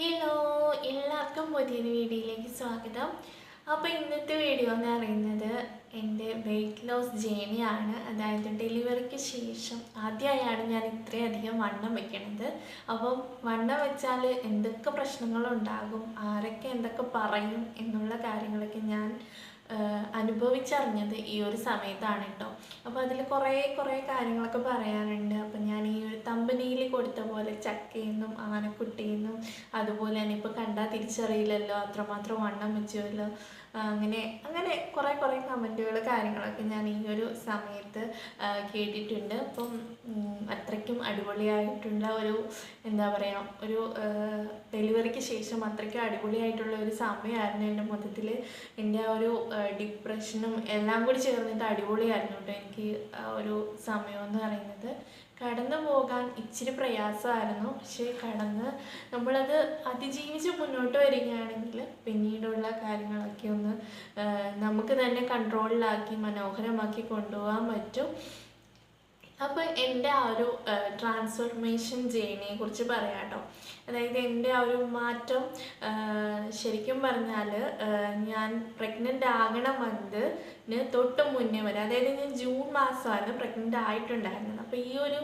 Hello, എല്ലാവർക്കും പുതിയൊരു വീഡിയോയിലേക്ക് സ്വാഗതം. അപ്പോൾ ഇന്നത്തെ വീഡിയോ എന്ന് പറയുന്നത് എൻ്റെ വെയിറ്റ് ലോസ് ജേണിയാണ്. അതായത് ഡെലിവറിക്ക് ശേഷം ആദ്യമായാണ് ഞാൻ ഇത്രയധികം വണ്ണം വെക്കണത്. അപ്പം വണ്ണം വെച്ചാൽ എന്തൊക്കെ പ്രശ്നങ്ങളുണ്ടാകും, ആരൊക്കെ എന്തൊക്കെ പറയും എന്നുള്ള കാര്യങ്ങളൊക്കെ ഞാൻ അനുഭവിച്ചറിഞ്ഞത് ഈ ഒരു സമയത്താണ് കേട്ടോ. അപ്പോൾ അതിൽ കുറേ കാര്യങ്ങളൊക്കെ പറയാനുണ്ട്. അപ്പം ഞാൻ ഈ ഒരു തമ്പനിയിൽ കൊടുത്ത പോലെ ചക്കയെന്നും ആനക്കുട്ടിയെന്നും അതുപോലെ തന്നെ ഇപ്പോൾ കണ്ടാൽ തിരിച്ചറിയില്ലല്ലോ അത്രമാത്രം വണ്ണം വെച്ചുവല്ലോ, അങ്ങനെ കുറേ കമൻറ്റുകൾ കാര്യങ്ങളൊക്കെ ഞാൻ ഈ ഒരു സമയത്ത് കേട്ടിട്ടുണ്ട്. അപ്പം അത്രയ്ക്കും അടിപൊളിയായിട്ടുള്ള ഒരു എന്താ പറയുക, ഒരു ഡെലിവറിക്ക് ശേഷം അത്രയ്ക്കും അടിപൊളിയായിട്ടുള്ള ഒരു സമയമായിരുന്നു. എൻ്റെ മൊത്തത്തിൽ എൻ്റെ ആ ഒരു ഡിപ്രഷനും എല്ലാം കൂടി ചേർന്നിട്ട് അടിപൊളിയായിരുന്നു കേട്ടോ. എനിക്ക് ആ ഒരു സമയം എന്ന് പറയുന്നത് കടന്നു പോകാൻ ഇച്ചിരി പ്രയാസമായിരുന്നു. പക്ഷേ നമ്മളത് അതിജീവിച്ച് മുന്നോട്ട് വരികയാണെങ്കിൽ പിന്നീടുള്ള കാര്യങ്ങളൊക്കെ ഒന്ന് നമുക്ക് തന്നെ കൺട്രോളിലാക്കി മനോഹരമാക്കി കൊണ്ടുപോകാൻ പറ്റും. അപ്പോൾ എൻ്റെ ആ ഒരു ട്രാൻസ്ഫോർമേഷൻ ജേണിയെ കുറിച്ച് പറയാം കേട്ടോ. അതായത് എൻ്റെ ആ ഒരു മാറ്റം ശരിക്കും പറഞ്ഞാൽ ഞാൻ പ്രഗ്നൻ്റ് ആകണ മന്തിന് തൊട്ട് മുന്നേ വരെ, അതായത് ഞാൻ ജൂൺ മാസമാണ് പ്രഗ്നൻ്റ് ആയിട്ടുണ്ടായിരുന്നത്. അപ്പോൾ ഈ ഒരു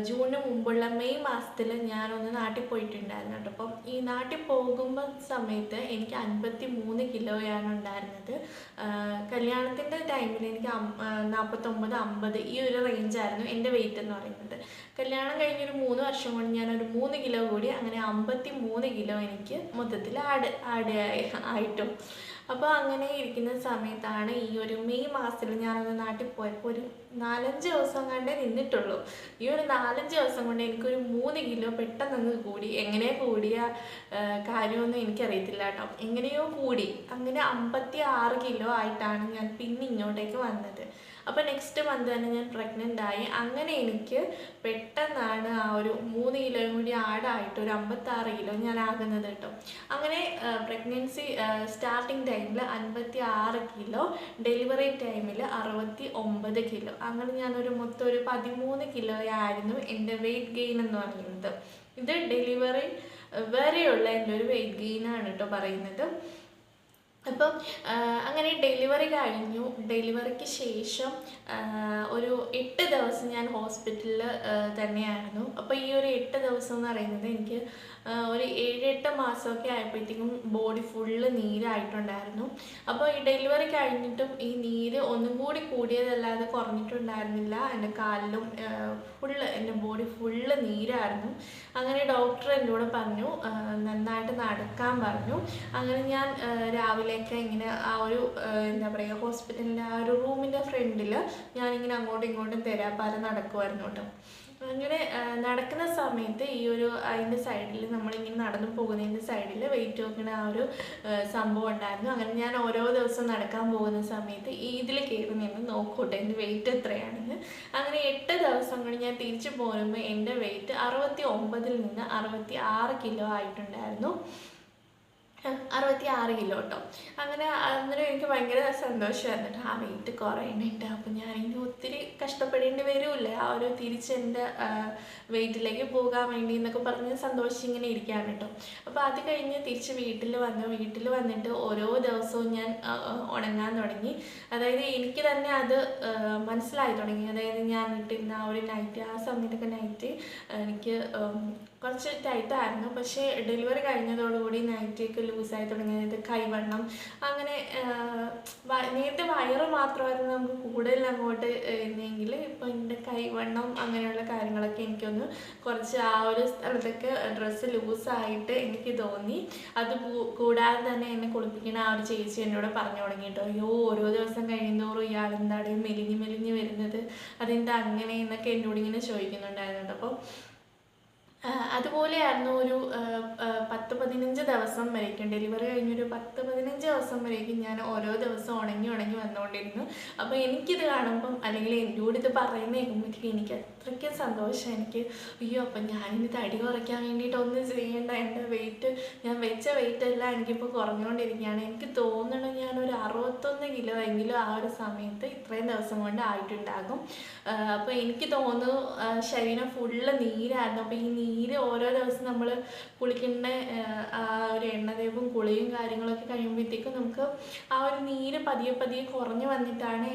ജൂണിന് മുമ്പുള്ള മെയ് മാസത്തിൽ ഞാനൊന്ന് നാട്ടിൽ പോയിട്ടുണ്ടായിരുന്നു കേട്ടോ. അപ്പം ഈ നാട്ടിൽ പോകുമ്പോൾ സമയത്ത് എനിക്ക് 53 കിലോയാണ് ഉണ്ടായിരുന്നത്. കല്യാണത്തിൻ്റെ ടൈമിൽ എനിക്ക് 49-50 ഈ ഒരു റേഞ്ചായിരുന്നു എൻ്റെ വെയിറ്റ് എന്ന് പറയുന്നത്. കല്യാണം കഴിഞ്ഞൊരു 3 വർഷം കൊണ്ട് ഞാനൊരു 3 കിലോ കൂടി, അങ്ങനെ 53 കിലോ എനിക്ക് മൊത്തത്തിൽ ആയിട്ടും. അപ്പോൾ അങ്ങനെ ഇരിക്കുന്ന സമയത്താണ് ഈ ഒരു മെയ് മാസത്തിൽ ഞാനൊന്ന് നാട്ടിൽ പോയപ്പോൾ ഒരു 4-5 ദിവസം കണ്ടേ നിന്നിട്ടുള്ളൂ. ഈ ഒരു 4-5 ദിവസം കൊണ്ട് എനിക്കൊരു 3 കിലോ പെട്ടെന്ന് കൂടി. എങ്ങനെ കൂടിയ കാര്യമൊന്നും എനിക്കറിയത്തില്ല കേട്ടോ. എങ്ങനെയോ കൂടി. അങ്ങനെ 56 കിലോ ആയിട്ടാണ് ഞാൻ പിന്നെ ഇങ്ങോട്ടേക്ക് വന്നത്. അപ്പോൾ നെക്സ്റ്റ് മന്ത് തന്നെ ഞാൻ പ്രഗ്നൻ്റ് ആയി. അങ്ങനെ എനിക്ക് പെട്ടെന്നാണ് ആ ഒരു 3 കിലോയും കൂടി ആഡായിട്ട് ഒരു 56 കിലോ ഞാൻ ആകുന്നത് കേട്ടോ. അങ്ങനെ പ്രഗ്നൻസി സ്റ്റാർട്ടിങ് ടൈമിൽ 56 കിലോ, ഡെലിവറി ടൈമിൽ 69 കിലോ. അങ്ങനെ ഞാനൊരു മൊത്തം ഒരു 13 കിലോ ആയിരുന്നു എൻ്റെ വെയിറ്റ് ഗെയിൻ എന്ന് പറയുന്നത്. ഇത് ഡെലിവറി വരെയുള്ള എൻ്റെ ഒരു വെയിറ്റ് ഗെയിനാണ് കേട്ടോ പറയുന്നത്. അപ്പം അങ്ങനെ ഡെലിവറി കഴിഞ്ഞു. ഡെലിവറിക്ക് ശേഷം ഒരു 8 ദിവസം ഞാൻ ഹോസ്പിറ്റലിൽ തന്നെയായിരുന്നു. അപ്പോൾ ഈ ഒരു 8 ദിവസം എന്ന് പറയുന്നത് എനിക്ക് ഒരു 7-8 മാസമൊക്കെ ആയപ്പോഴത്തേക്കും ബോഡി ഫുള്ള് നീരായിട്ടുണ്ടായിരുന്നു. അപ്പോൾ ഈ ഡെലിവറി കഴിഞ്ഞിട്ടും ഈ നീര് ഒന്നും കൂടി കൂടിയതല്ലാതെ കുറഞ്ഞിട്ടുണ്ടായിരുന്നില്ല. എൻ്റെ കാലിലും എൻ്റെ ബോഡി ഫുള്ള് നീരായിരുന്നു. അങ്ങനെ ഡോക്ടർ എന്നോട് പറഞ്ഞു നന്നായിട്ട് നടക്കാൻ പറഞ്ഞു. അങ്ങനെ ഞാൻ രാവിലെയൊക്കെ ഇങ്ങനെ ആ ഒരു എന്താ പറയുക, ഹോസ്പിറ്റലിൻ്റെ ആ ഒരു റൂമിൻ്റെ ഫ്രണ്ടിൽ ഞാനിങ്ങനെ അങ്ങോട്ടും ഇങ്ങോട്ടും തെരാപ്പാര നടക്കുമായിരുന്നു കേട്ടോ. അങ്ങനെ നടക്കുന്ന സമയത്ത് ഈ ഒരു അതിൻ്റെ സൈഡിൽ നമ്മളിങ്ങനെ നടന്നു പോകുന്നതിൻ്റെ സൈഡിൽ വെയിറ്റ് നോക്കുന്ന ആ ഒരു സംഭവം ഉണ്ടായിരുന്നു. അങ്ങനെ ഞാൻ ഓരോ ദിവസം നടക്കാൻ പോകുന്ന സമയത്ത് ഇതിൽ കയറി നിന്ന് നോക്കൂട്ടെ എൻ്റെ വെയിറ്റ് എത്രയാണെന്ന്. അങ്ങനെ 8 ദിവസം കൊണ്ട് ഞാൻ തിരിച്ചു പോരുമ്പോൾ എൻ്റെ വെയിറ്റ് 69-ൽ നിന്ന് 66 കിലോ ആയിട്ടുണ്ടായിരുന്നു. 66 കിലോ കേട്ടോ. അങ്ങനെ അന്നേരം എനിക്ക് ഭയങ്കര സന്തോഷമായിരുന്നു ആ വെയിറ്റ് കുറയുന്നുണ്ട്. അപ്പം ഞാനിനി ഒത്തിരി കഷ്ടപ്പെടേണ്ടി വരുമില്ല ആ ഒരു തിരിച്ചെൻ്റെ വെയിറ്റിലേക്ക് പോകാൻ വേണ്ടി എന്നൊക്കെ പറഞ്ഞ് സന്തോഷിച്ചിങ്ങനെ ഇരിക്കുകയാണ് കേട്ടോ. അപ്പോൾ അത് കഴിഞ്ഞ് തിരിച്ച് വീട്ടിൽ വന്നിട്ട് ഓരോ ദിവസവും ഞാൻ ഉണങ്ങാൻ തുടങ്ങി. അതായത് എനിക്ക് തന്നെ അത് മനസ്സിലായി തുടങ്ങി. അതായത് ഞാൻ ഇട്ടിരുന്ന ആ ഒരു നൈറ്റ്, ആ സമയത്തൊക്കെ നൈറ്റ് എനിക്ക് കുറച്ച് ടൈറ്റായിരുന്നു. പക്ഷേ ഡെലിവറി കഴിഞ്ഞതോടുകൂടി നൈറ്റിയൊക്കെ ലൂസായി തുടങ്ങിയത്, കൈവണ്ണം, അങ്ങനെ നേരത്തെ വയറ് മാത്രമായിരുന്നു നമുക്ക് കൂടുതൽ അങ്ങോട്ട് എന്നെങ്കിൽ ഇപ്പോൾ എൻ്റെ കൈവണ്ണം അങ്ങനെയുള്ള കാര്യങ്ങളൊക്കെ എനിക്കൊന്ന് കുറച്ച് ആ ഒരു സ്ഥലത്തൊക്കെ ഡ്രസ്സ് ലൂസായിട്ട് എനിക്ക് തോന്നി. അത് കൂടാതെ തന്നെ എന്നെ കുളിപ്പിക്കുന്ന ആ ഒരു ചേച്ചി എന്നോട് പറഞ്ഞു തുടങ്ങി കേട്ടോ, അയ്യോ ഓരോ ദിവസം കഴിയുന്തോറും ഇയാളെന്താണ് മെലിഞ്ഞ് വരുന്നത്, അതെന്താ അങ്ങനെ എന്നൊക്കെ എന്നോട് ഇങ്ങനെ ചോദിക്കുന്നുണ്ടായിരുന്നു. അപ്പോൾ അതുപോലെയായിരുന്നു ഒരു 10-15 15 ദിവസം വരേക്കും, ഡെലിവറി കഴിഞ്ഞൊരു 10-15 ദിവസം വരേക്കും ഞാൻ ഓരോ ദിവസം ഉണങ്ങി വന്നുകൊണ്ടിരുന്നു. അപ്പോൾ എനിക്കിത് കാണുമ്പം, അല്ലെങ്കിൽ എന്നോട് ഇത് പറയുന്ന കേൾക്കുമ്പോഴത്തേക്കും എനിക്ക് അത്രയ്ക്കും സന്തോഷം. എനിക്ക് അയ്യോ, അപ്പം ഞാനിനി തടി കുറയ്ക്കാൻ വേണ്ടിയിട്ട് ഒന്നും ചെയ്യേണ്ട, എൻ്റെ വെയിറ്റ്, ഞാൻ വെച്ച വെയിറ്റ് എല്ലാം എനിക്കിപ്പോൾ കുറഞ്ഞുകൊണ്ടിരിക്കുകയാണ്. എനിക്ക് തോന്നണം ഞാനൊരു 61 കിലോ എങ്കിലും ആ ഒരു സമയത്ത് ഇത്രയും ദിവസം കൊണ്ട് ആയിട്ടുണ്ടാകും. അപ്പോൾ എനിക്ക് തോന്നുന്നു ശരീരം ഫുള്ള് നീരായിരുന്നു. അപ്പോൾ ഈ നീര് ഓരോ ദിവസം നമ്മൾ കുളിക്കുന്ന ആ ഒരു എണ്ണതേപ്പും കുളിയും കാര്യങ്ങളൊക്കെ കഴിയുമ്പോഴത്തേക്കും നമുക്ക് ആ ഒരു നീര് പതിയെ കുറഞ്ഞു വന്നിട്ടാണ്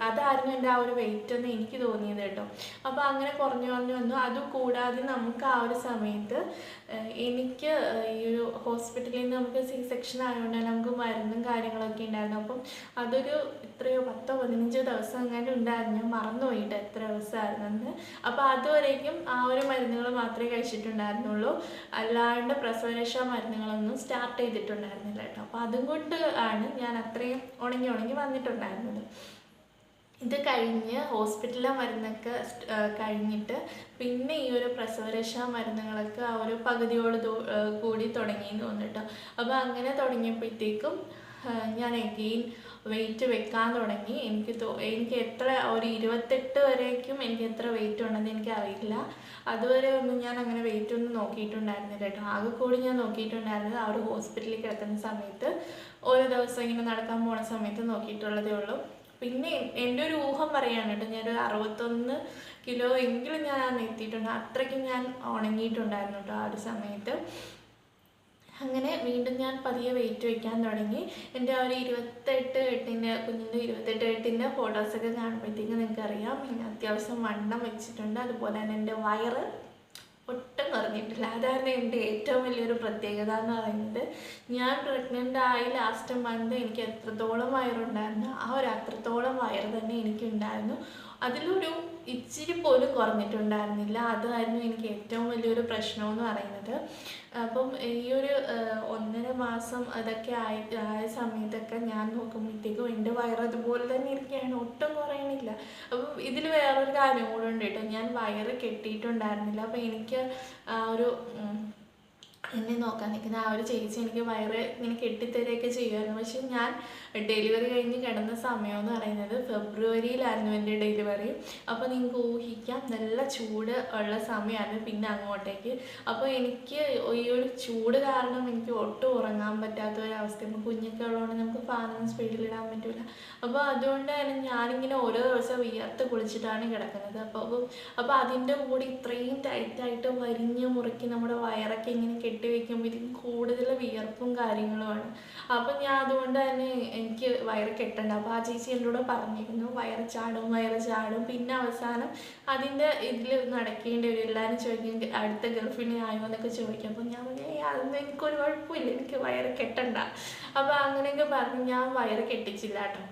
അതായിരുന്നു എൻ്റെ ആ ഒരു വെയിറ്റ് എന്ന് എനിക്ക് തോന്നിയത് കേട്ടോ. അപ്പോൾ അങ്ങനെ കുറഞ്ഞു വന്നു. അതുകൂടാതെ നമുക്ക് ആ ഒരു സമയത്ത് എനിക്ക് ഈ ഒരു ഹോസ്പിറ്റലിൽ നിന്ന് നമുക്ക് C-സെക്ഷൻ ആയതുകൊണ്ട് നമുക്ക് മരുന്നും കാര്യങ്ങളൊക്കെ ഉണ്ടായിരുന്നു. അപ്പം അതൊരു എത്രയോ 10-15 ദിവസം അങ്ങനെ ഉണ്ടായിരുന്നു. മറന്നുപോയിട്ട് എത്ര ദിവസമായിരുന്നെന്ന്. അപ്പോൾ അതുവരേക്കും ആ ഒരു മരുന്നുകൾ മാത്രമേ കഴിച്ചിട്ടുണ്ടായിരുന്നുള്ളൂ, അല്ലാണ്ട് പ്രസവരക്ഷാ മരുന്നുകളൊന്നും സ്റ്റാർട്ട് ചെയ്തിട്ടുണ്ടായിരുന്നില്ല കേട്ടോ. അപ്പോൾ അതും കൊണ്ട് ആണ് ഞാൻ അത്രയും ഉണങ്ങി വന്നിട്ടുണ്ടായിരുന്നത്. ഇത് കഴിഞ്ഞ് ഹോസ്പിറ്റലിലെ മരുന്നൊക്കെ കഴിഞ്ഞിട്ട് പിന്നെ ഈ ഒരു പ്രസവരക്ഷാ മരുന്നുകളൊക്കെ ആ ഒരു പകുതിയോട് കൂടി തുടങ്ങിയെന്ന് തോന്നിട്ടോ. അപ്പോൾ അങ്ങനെ തുടങ്ങിയപ്പോഴത്തേക്കും ഞാൻ എഗെയിൻ വെയിറ്റ് വെക്കാൻ തുടങ്ങി. എനിക്ക് എത്ര ഒരു 28 വരേക്കും എനിക്ക് എത്ര വെയിറ്റ് ഉണ്ടെന്ന് എനിക്കറിയില്ല. അതുവരെ ഒന്നും ഞാൻ അങ്ങനെ വെയിറ്റ് ഒന്നും നോക്കിയിട്ടുണ്ടായിരുന്നില്ല കേട്ടോ. ആകെ കൂടി ഞാൻ നോക്കിയിട്ടുണ്ടായിരുന്നത് ആ ഒരു ഹോസ്പിറ്റലിൽ കിടക്കുന്ന സമയത്ത്, ഓരോ ദിവസം ഇങ്ങനെ നടക്കാൻ പോണ സമയത്ത് നോക്കിയിട്ടുള്ളതേ ഉള്ളൂ. പിന്നെ എൻ്റെ ഒരു ഊഹം പറയുകയാണ് കേട്ടോ, ഞാനൊരു 61 കിലോ എങ്കിലും ഞാൻ എത്തിയിട്ടുണ്ട്. അത്രയ്ക്കും ഞാൻ ഉണങ്ങിയിട്ടുണ്ടായിരുന്നു കേട്ടോ ആ ഒരു സമയത്ത്. അങ്ങനെ വീണ്ടും ഞാൻ പതിയെ വെയിറ്റ് വയ്ക്കാൻ തുടങ്ങി. എൻ്റെ ആ ഒരു 28-8 കുഞ്ഞിൻ്റെ 28-8 ഫോട്ടോസൊക്കെ കാണുമ്പോഴത്തേക്കും നിങ്ങൾക്കറിയാം അത്യാവശ്യം വണ്ണം വെച്ചിട്ടുണ്ട്. അതുപോലെ തന്നെ എൻ്റെ വയറ് ഒട്ടും കുറഞ്ഞിട്ടില്ല. അതായിരുന്നു എൻ്റെ ഏറ്റവും വലിയൊരു പ്രത്യേകത എന്ന് പറയുന്നത്. ഞാൻ പ്രഗ്നൻ്റ് ആയി ലാസ്റ്റ് മന്ത് എനിക്ക് എത്രത്തോളം വയറുണ്ടായിരുന്നു, ആ ഒരു അത്രത്തോളം വയറ് തന്നെ എനിക്കുണ്ടായിരുന്നു. അതിലൊരു ഇച്ചിരി പോലും കുറഞ്ഞിട്ടുണ്ടായിരുന്നില്ല. അതായിരുന്നു എനിക്ക് ഏറ്റവും വലിയൊരു പ്രശ്നമെന്ന് പറയുന്നത്. അപ്പം ഈ ഒരു 1.5 മാസം അതൊക്കെ ആയ സമയത്തൊക്കെ ഞാൻ നോക്കുമ്പോഴത്തേക്കും എൻ്റെ വയറ് അതുപോലെ തന്നെ ഇരിക്കുകയാണ്, ഒട്ടും കുറയണില്ല. അപ്പം ഇതിൽ വേറൊരു കാര്യം കൂടെ ഉണ്ട് കേട്ടോ, ഞാൻ വയറ് കെട്ടിയിട്ടുണ്ടായിരുന്നില്ല. അപ്പം എനിക്ക് ഒരു എന്നെ നോക്കാൻ നിൽക്കുന്ന ആ ഒരു ചേച്ചി എനിക്ക് വയറ് ഇങ്ങനെ കെട്ടിത്തരുകയൊക്കെ ചെയ്യുമായിരുന്നു. പക്ഷെ ഞാൻ ഡെലിവറി കഴിഞ്ഞ് കിടന്ന സമയം എന്ന് പറയുന്നത് ഫെബ്രുവരിയിലായിരുന്നു എൻ്റെ ഡെലിവറി. അപ്പോൾ നിങ്ങൾക്ക് ഊഹിക്കാം നല്ല ചൂട് ഉള്ള സമയമായിരുന്നു പിന്നെ അങ്ങോട്ടേക്ക്. അപ്പോൾ എനിക്ക് ഈ ഒരു ചൂട് കാരണം എനിക്ക് ഒട്ടും ഉറങ്ങാൻ പറ്റാത്ത ഒരവസ്ഥ. ഇപ്പോൾ കുഞ്ഞൊക്കെ ഉള്ളതുകൊണ്ട് നമുക്ക് ഫാനൊന്നും സ്പീഡിലിടാൻ പറ്റില്ല. അപ്പോൾ അതുകൊണ്ട് തന്നെ ഞാനിങ്ങനെ ഓരോ ദിവസം വിയർത്ത് കുളിച്ചിട്ടാണ് കിടക്കുന്നത്. അപ്പോൾ അതിൻ്റെ കൂടെ ഇത്രയും ടൈറ്റായിട്ട് വരിഞ്ഞ് മുറുക്കി നമ്മുടെ വയറൊക്കെ ഇങ്ങനെ കെട്ടിവെക്കുമ്പോൾ ഇതിന് കൂടുതൽ വിയർപ്പും കാര്യങ്ങളുമാണ്. അപ്പം ഞാൻ അതുകൊണ്ട് തന്നെ എനിക്ക് വയറ് കെട്ടണ്ട. അപ്പോൾ ആ ചേച്ചി എന്നോട് പറഞ്ഞിരുന്നു വയറ് ചാടും. പിന്നെ അവസാനം അതിൻ്റെ ഇതിൽ നടക്കേണ്ടി വരും. എല്ലാവരും ചോദിക്കും അടുത്ത ഗർഭിണി ആയോ എന്നൊക്കെ ചോദിക്കും. അപ്പോൾ ഞാൻ പറഞ്ഞു അതൊന്നും എനിക്കൊരു കുഴപ്പമില്ല, എനിക്ക് വയറ് കെട്ടണ്ട. അപ്പോൾ അങ്ങനെയൊക്കെ പറഞ്ഞ് ഞാൻ വയറ് കെട്ടിച്ചില്ല കേട്ടോ.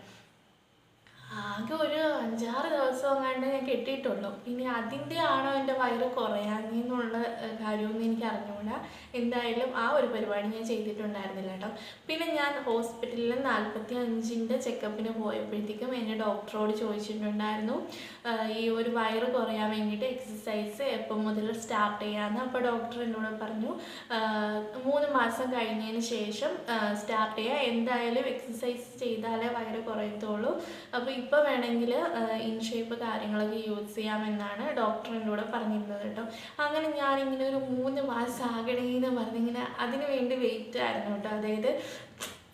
ആകെ ഒരു 5-6 ദിവസം എങ്ങാണ്ട് ഞാൻ കെട്ടിയിട്ടുള്ളൂ. പിന്നെ അതിൻ്റെ ആണോ എൻ്റെ വയറ് കുറയാനെന്നുള്ള കാര്യമൊന്നും എനിക്ക് അറിഞ്ഞുകൂടാ. എന്തായാലും ആ ഒരു പരിപാടി ഞാൻ ചെയ്തിട്ടുണ്ടായിരുന്നില്ല കേട്ടോ. പിന്നെ ഞാൻ ഹോസ്പിറ്റലിൽ 45-ൻ്റെ ചെക്കപ്പിന് പോയപ്പോഴത്തേക്കും എന്നെ ഡോക്ടറോട് ചോദിച്ചിട്ടുണ്ടായിരുന്നു ഈ ഒരു വയറ് കുറയാൻ വേണ്ടിയിട്ട് എക്സസൈസ് എപ്പം മുതൽ സ്റ്റാർട്ട് ചെയ്യാമെന്ന്. അപ്പോൾ ഡോക്ടർ എന്നോട് പറഞ്ഞു 3 മാസം കഴിഞ്ഞതിന് ശേഷം സ്റ്റാർട്ട് ചെയ്യുക, എന്തായാലും എക്സസൈസ് ചെയ്താലേ വയറ് കുറയത്തുള്ളൂ. അപ്പോൾ ഇപ്പോൾ വേണമെങ്കിൽ ഇൻഷേപ്പ് കാര്യങ്ങളൊക്കെ യൂസ് ചെയ്യാമെന്നാണ് ഡോക്ടർ എന്നോട് പറഞ്ഞിരുന്നത് കേട്ടോ. അങ്ങനെ ഞാനിങ്ങനെ ഒരു 3 മാസം ആകണേന്ന് പറഞ്ഞിങ്ങനെ അതിന് വേണ്ടി വെയിറ്റ് ആയിരുന്നു കേട്ടോ. അതായത്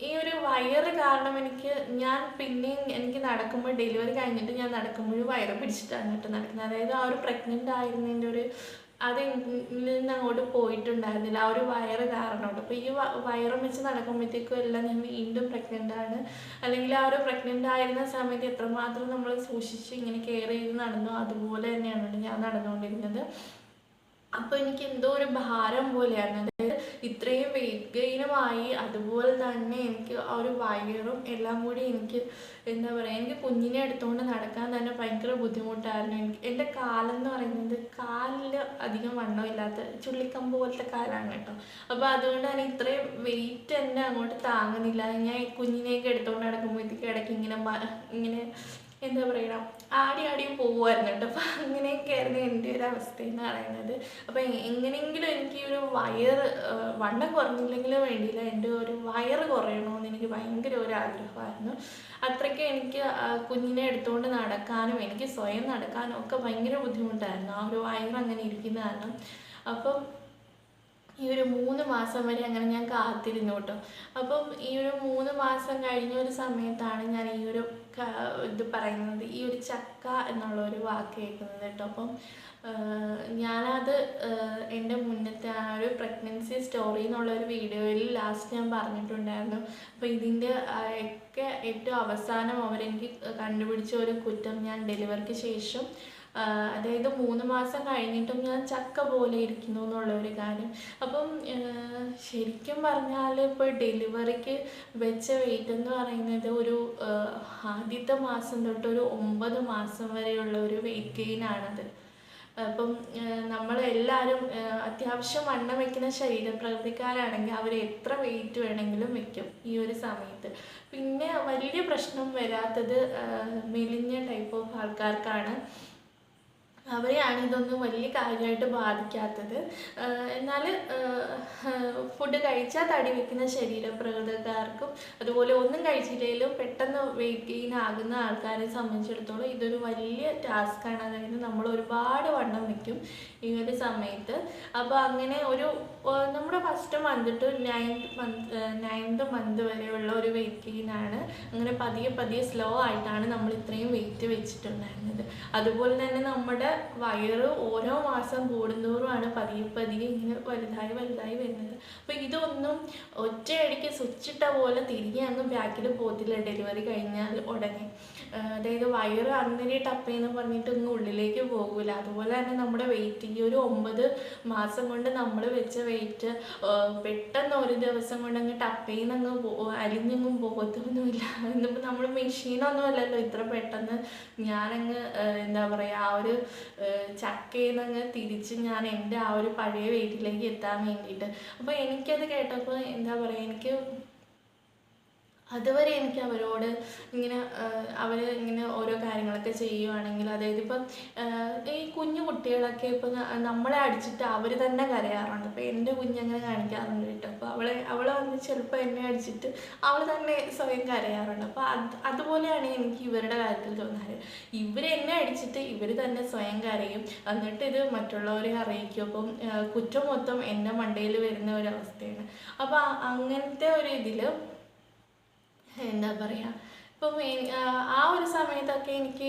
ഈ ഒരു വയറ് കാരണം ഞാൻ പിന്നെയും എനിക്ക് നടക്കുമ്പോൾ ഡെലിവറി കഴിഞ്ഞിട്ട് ഞാൻ നടക്കുമ്പോഴും വയറ് പിടിച്ചിട്ടാണ് കേട്ടോ നടക്കുന്നത്. അതായത് ആ ഒരു പ്രഗ്നൻ്റ് ആയിരുന്നതിൻ്റെ ഒരു അതിൽ നിന്ന് അങ്ങോട്ട് പോയിട്ടുണ്ടായിരുന്നില്ല ആ ഒരു വയറ് കാരണം. അപ്പോൾ ഈ വയറും വെച്ച് നടക്കുമ്പോഴത്തേക്കും എല്ലാം ഞാൻ വീണ്ടും പ്രഗ്നൻ്റാണ്. അല്ലെങ്കിൽ ആ ഒരു പ്രഗ്നൻ്റ് ആയിരുന്ന സമയത്ത് എത്രമാത്രം നമ്മൾ സൂക്ഷിച്ച് ഇങ്ങനെ കെയർ ചെയ്ത് നടന്നോ അതുപോലെ തന്നെയാണ് ഞാൻ നടന്നുകൊണ്ടിരുന്നത്. അപ്പോൾ എനിക്ക് എന്തോ ഒരു ഭാരം പോലെയാണ്. അതായത് ഇത്രയും വെയിറ്റ് ഗെയിനുമായി അതുപോലെ തന്നെ എനിക്ക് ആ ഒരു വയറും എല്ലാം കൂടി എനിക്ക് എന്താ പറയുക, എനിക്ക് കുഞ്ഞിനെ എടുത്തുകൊണ്ട് നടക്കാൻ തന്നെ ഭയങ്കര ബുദ്ധിമുട്ടായിരുന്നു. എൻ്റെ കാലെന്ന് പറയുന്നത് കാലിൽ അധികം വണ്ണമില്ലാത്ത ചുള്ളിക്കമ്പ് പോലത്തെ കാലാണ് കേട്ടോ. അപ്പോൾ അതുകൊണ്ട് തന്നെ ഇത്രയും വെയിറ്റ് എന്നെ അങ്ങോട്ട് താങ്ങുന്നില്ല. ഞാൻ കുഞ്ഞിനെയൊക്കെ എടുത്തുകൊണ്ട് നടക്കുമ്പോഴത്തേക്ക് ഇടയ്ക്ക് ഇങ്ങനെ എന്താ പറയുക, ആടി ആടി പോകുമായിരുന്നു കേട്ടോ. അപ്പോൾ അങ്ങനെയൊക്കെയായിരുന്നു എൻ്റെ ഒരു അവസ്ഥ എന്ന് പറയുന്നത്. അപ്പോൾ എങ്ങനെയെങ്കിലും എനിക്ക് ഒരു വണ്ണം കുറഞ്ഞില്ലെങ്കിലും വേണ്ടിയില്ല, എൻ്റെ ഒരു വയറ് കുറയണമെന്ന് എനിക്ക് ഭയങ്കര ഒരു ആഗ്രഹമായിരുന്നു. അത്രയ്ക്ക് എനിക്ക് കുഞ്ഞിനെ എടുത്തുകൊണ്ട് നടക്കാനും എനിക്ക് സ്വയം നടക്കാനും ഒക്കെ ഭയങ്കര ബുദ്ധിമുട്ടായിരുന്നു, ആ ഒരു വയറ് അങ്ങനെ ഇരിക്കുന്ന കാരണം. അപ്പം ഈ ഒരു 3 മാസം വരെ അങ്ങനെ ഞാൻ കാത്തിരുന്നു കേട്ടോ. അപ്പം ഈ ഒരു 3 മാസം കഴിഞ്ഞ ഒരു സമയത്താണ് ഞാൻ ഈ ഒരു ഇത് പറയുന്നത്, ഈ ഒരു ചക്ക എന്നുള്ള ഒരു വാക്ക് കേൾക്കുന്നത് കേട്ടോ. അപ്പം ഞാനത് എൻ്റെ മുന്നത്തെ ആ ഒരു പ്രഗ്നൻസി സ്റ്റോറി എന്നുള്ളൊരു വീഡിയോയിൽ ലാസ്റ്റ് ഞാൻ പറഞ്ഞിട്ടുണ്ടായിരുന്നു. അപ്പോൾ ഇതിൻ്റെ ഒക്കെ ഏറ്റവും അവസാനം അവരെനിക്ക് കണ്ടുപിടിച്ച ഒരു കുറ്റം, ഞാൻ ഡെലിവറിക്ക് ശേഷം അതായത് 3 മാസം കഴിഞ്ഞിട്ടും ഞാൻ ചക്ക പോലെ ഇരിക്കുന്നു എന്നുള്ള ഒരു കാര്യം. അപ്പം ശരിക്കും പറഞ്ഞാൽ ഇപ്പോൾ ഡെലിവറിക്ക് വെച്ച വെയിറ്റ് എന്ന് പറയുന്നത് ഒരു ആദ്യത്തെ മാസം തൊട്ട് ഒരു 9 മാസം വരെയുള്ള ഒരു വെയിറ്റ് ഗെയിനാണത്. അപ്പം നമ്മളെല്ലാവരും അത്യാവശ്യം വണ്ണം വയ്ക്കുന്ന ശരീരപ്രകൃതിക്കാരാണെങ്കിൽ അവർ എത്ര വെയിറ്റ് വേണമെങ്കിലും വയ്ക്കും ഈ ഒരു സമയത്ത്. പിന്നെ വലിയ പ്രശ്നം വരാത്തത് മെലിഞ്ഞ ടൈപ്പ് ഓഫ് ആൾക്കാർക്കാണ്. അവരെയാണ് ഇതൊന്നും വലിയ കാര്യമായിട്ട് ബാധിക്കാത്തത്. എന്നാൽ ഫുഡ് കഴിച്ചാൽ തടി വയ്ക്കുന്ന ശരീരപ്രകൃതക്കാർക്കും അതുപോലെ ഒന്നും കഴിച്ചില്ലെങ്കിലും പെട്ടെന്ന് വെയിറ്റ് ഗെയിൻ ആകുന്ന ആൾക്കാരെ സംബന്ധിച്ചിടത്തോളം ഇതൊരു വലിയ ടാസ്ക്കാണ്. അതായത് നമ്മൾ ഒരുപാട് വണ്ണം വയ്ക്കും ഈ ഒരു സമയത്ത്. അപ്പോൾ അങ്ങനെ ഒരു നമ്മുടെ first month two 9th month വരെയുള്ള ഒരു വെയിറ്റ് ഗെയിനാണ്. അങ്ങനെ പതിയെ സ്ലോ ആയിട്ടാണ് നമ്മൾ ഇത്രയും വെയിറ്റ് വെച്ചിട്ടുണ്ടായിരുന്നത്. അതുപോലെ തന്നെ നമ്മുടെ വയറ് ഓരോ മാസം കൂടുന്തോറുമാണ് പതിയെ ഇങ്ങനെ വലുതായി വരുന്നത്. അപ്പോൾ ഇതൊന്നും ഒറ്റയടിക്ക് സ്വിച്ചിട്ട പോലെ തിരികെ അങ്ങ് ബാക്കിൽ പോകത്തില്ല ഡെലിവറി കഴിഞ്ഞാൽ ഉടനെ. അതായത് വയറ് അന്നേരം ടപ്പേന്ന് പറഞ്ഞിട്ടൊന്നും ഉള്ളിലേക്ക് പോകില്ല. അതുപോലെ തന്നെ നമ്മുടെ വെയിറ്റ് ഈ ഒരു 9 മാസം കൊണ്ട് നമ്മൾ വെച്ച വെയിറ്റ് പെട്ടെന്ന് ഒരു ദിവസം കൊണ്ട് അങ്ങ് ടപ്പേന്നങ്ങ് അലിഞ്ഞങ്ങും പോകത്തൊന്നുമില്ല. എന്നിപ്പോൾ നമ്മൾ മെഷീനൊന്നും അല്ലല്ലോ ഇത്ര പെട്ടെന്ന് ഞാനങ്ങ് എന്താ പറയുക, ആ ഒരു ചക്കയിൽ നിന്നങ്ങ് തിരിച്ച് ഞാൻ എൻ്റെ ആ ഒരു പഴയ വെയിറ്റിലേക്ക് എത്താൻ വേണ്ടിയിട്ട്. അപ്പോൾ എനിക്കത് കേട്ടപ്പോൾ എന്താ പറയുക, എനിക്ക് അതുവരെ എനിക്ക് അവരോട് ഇങ്ങനെ അവർ ഇങ്ങനെ ഓരോ കാര്യങ്ങളൊക്കെ ചെയ്യുവാണെങ്കിൽ, അതായത് ഇപ്പം ഈ കുഞ്ഞു കുട്ടികളൊക്കെ ഇപ്പം നമ്മളെ അടിച്ചിട്ട് അവർ തന്നെ കരയാറുണ്ട്. അപ്പോൾ എൻ്റെ കുഞ്ഞങ്ങനെ കാണിക്കാറുണ്ട് കേട്ടോ. അപ്പോൾ അവളെ വന്ന് ചിലപ്പോൾ എന്നെ അടിച്ചിട്ട് അവൾ തന്നെ സ്വയം കരയാറുണ്ട്. അപ്പോൾ അതുപോലെയാണ് എനിക്ക് ഇവരുടെ കാര്യത്തിൽ തോന്നാറ്. എന്നെ അടിച്ചിട്ട് ഇവർ തന്നെ സ്വയം കരയും, എന്നിട്ട് ഇത് മറ്റുള്ളവരെ അറിയിക്കും. അപ്പം കുറ്റം മൊത്തം എൻ്റെ മണ്ടയിൽ വരുന്ന ഒരവസ്ഥയാണ്. അപ്പോൾ അങ്ങനത്തെ ഒരു ഇതിൽ എന്താ പറയുക, ഇപ്പം ആ ഒരു സമയത്തൊക്കെ എനിക്ക്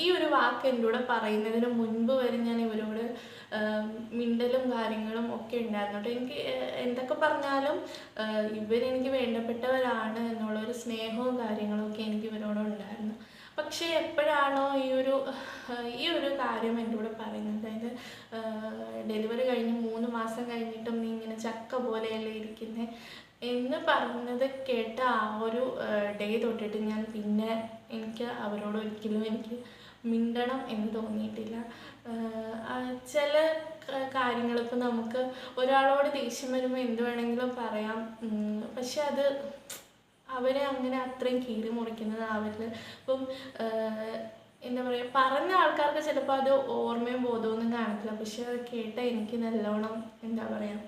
ഈ ഒരു വാക്ക് എൻ്റെ കൂടെ പറയുന്നതിന് മുൻപ് വരെ ഞാൻ ഇവരോട് മിണ്ടലും കാര്യങ്ങളും ഒക്കെ ഉണ്ടായിരുന്നു കേട്ടോ. എനിക്ക് എന്തൊക്കെ പറഞ്ഞാലും ഇവരെനിക്ക് വേണ്ടപ്പെട്ടവരാണ് എന്നുള്ളൊരു സ്നേഹവും കാര്യങ്ങളും ഒക്കെ എനിക്ക് ഇവരോടുണ്ടായിരുന്നു. പക്ഷേ എപ്പോഴാണോ ഈ ഒരു കാര്യം എൻ്റെ കൂടെ പറയുന്നത്, അതായത് ഡെലിവറി കഴിഞ്ഞ് 3 മാസം കഴിഞ്ഞിട്ടും നീ ഇങ്ങനെ ചക്ക പോലെയല്ലേ ഇരിക്കുന്നത് എന്ന് പറഞ്ഞത് കേട്ട ആ ഒരു ഡേ തൊട്ടിട്ട് ഞാൻ പിന്നെ എനിക്ക് അവരോട് ഒരിക്കലും എനിക്ക് മിണ്ടണം എന്ന് തോന്നിയിട്ടില്ല. ചില കാര്യങ്ങൾ ഇപ്പം നമുക്ക് ഒരാളോട് ദേഷ്യം വരുമ്പോൾ എന്ത് വേണമെങ്കിലും പറയാം, പക്ഷെ അത് അവരെ അങ്ങനെ അത്രയും കീറി മുറിക്കുന്നതാവില്ല. ഇപ്പം എന്താ പറയുക, പറഞ്ഞ ആൾക്കാർക്ക് ചിലപ്പോൾ അത് ഓർമ്മയും ബോധമൊന്നും കാണത്തില്ല, പക്ഷെ അത് കേട്ട എനിക്ക് നല്ലോണം എന്താ പറയുക,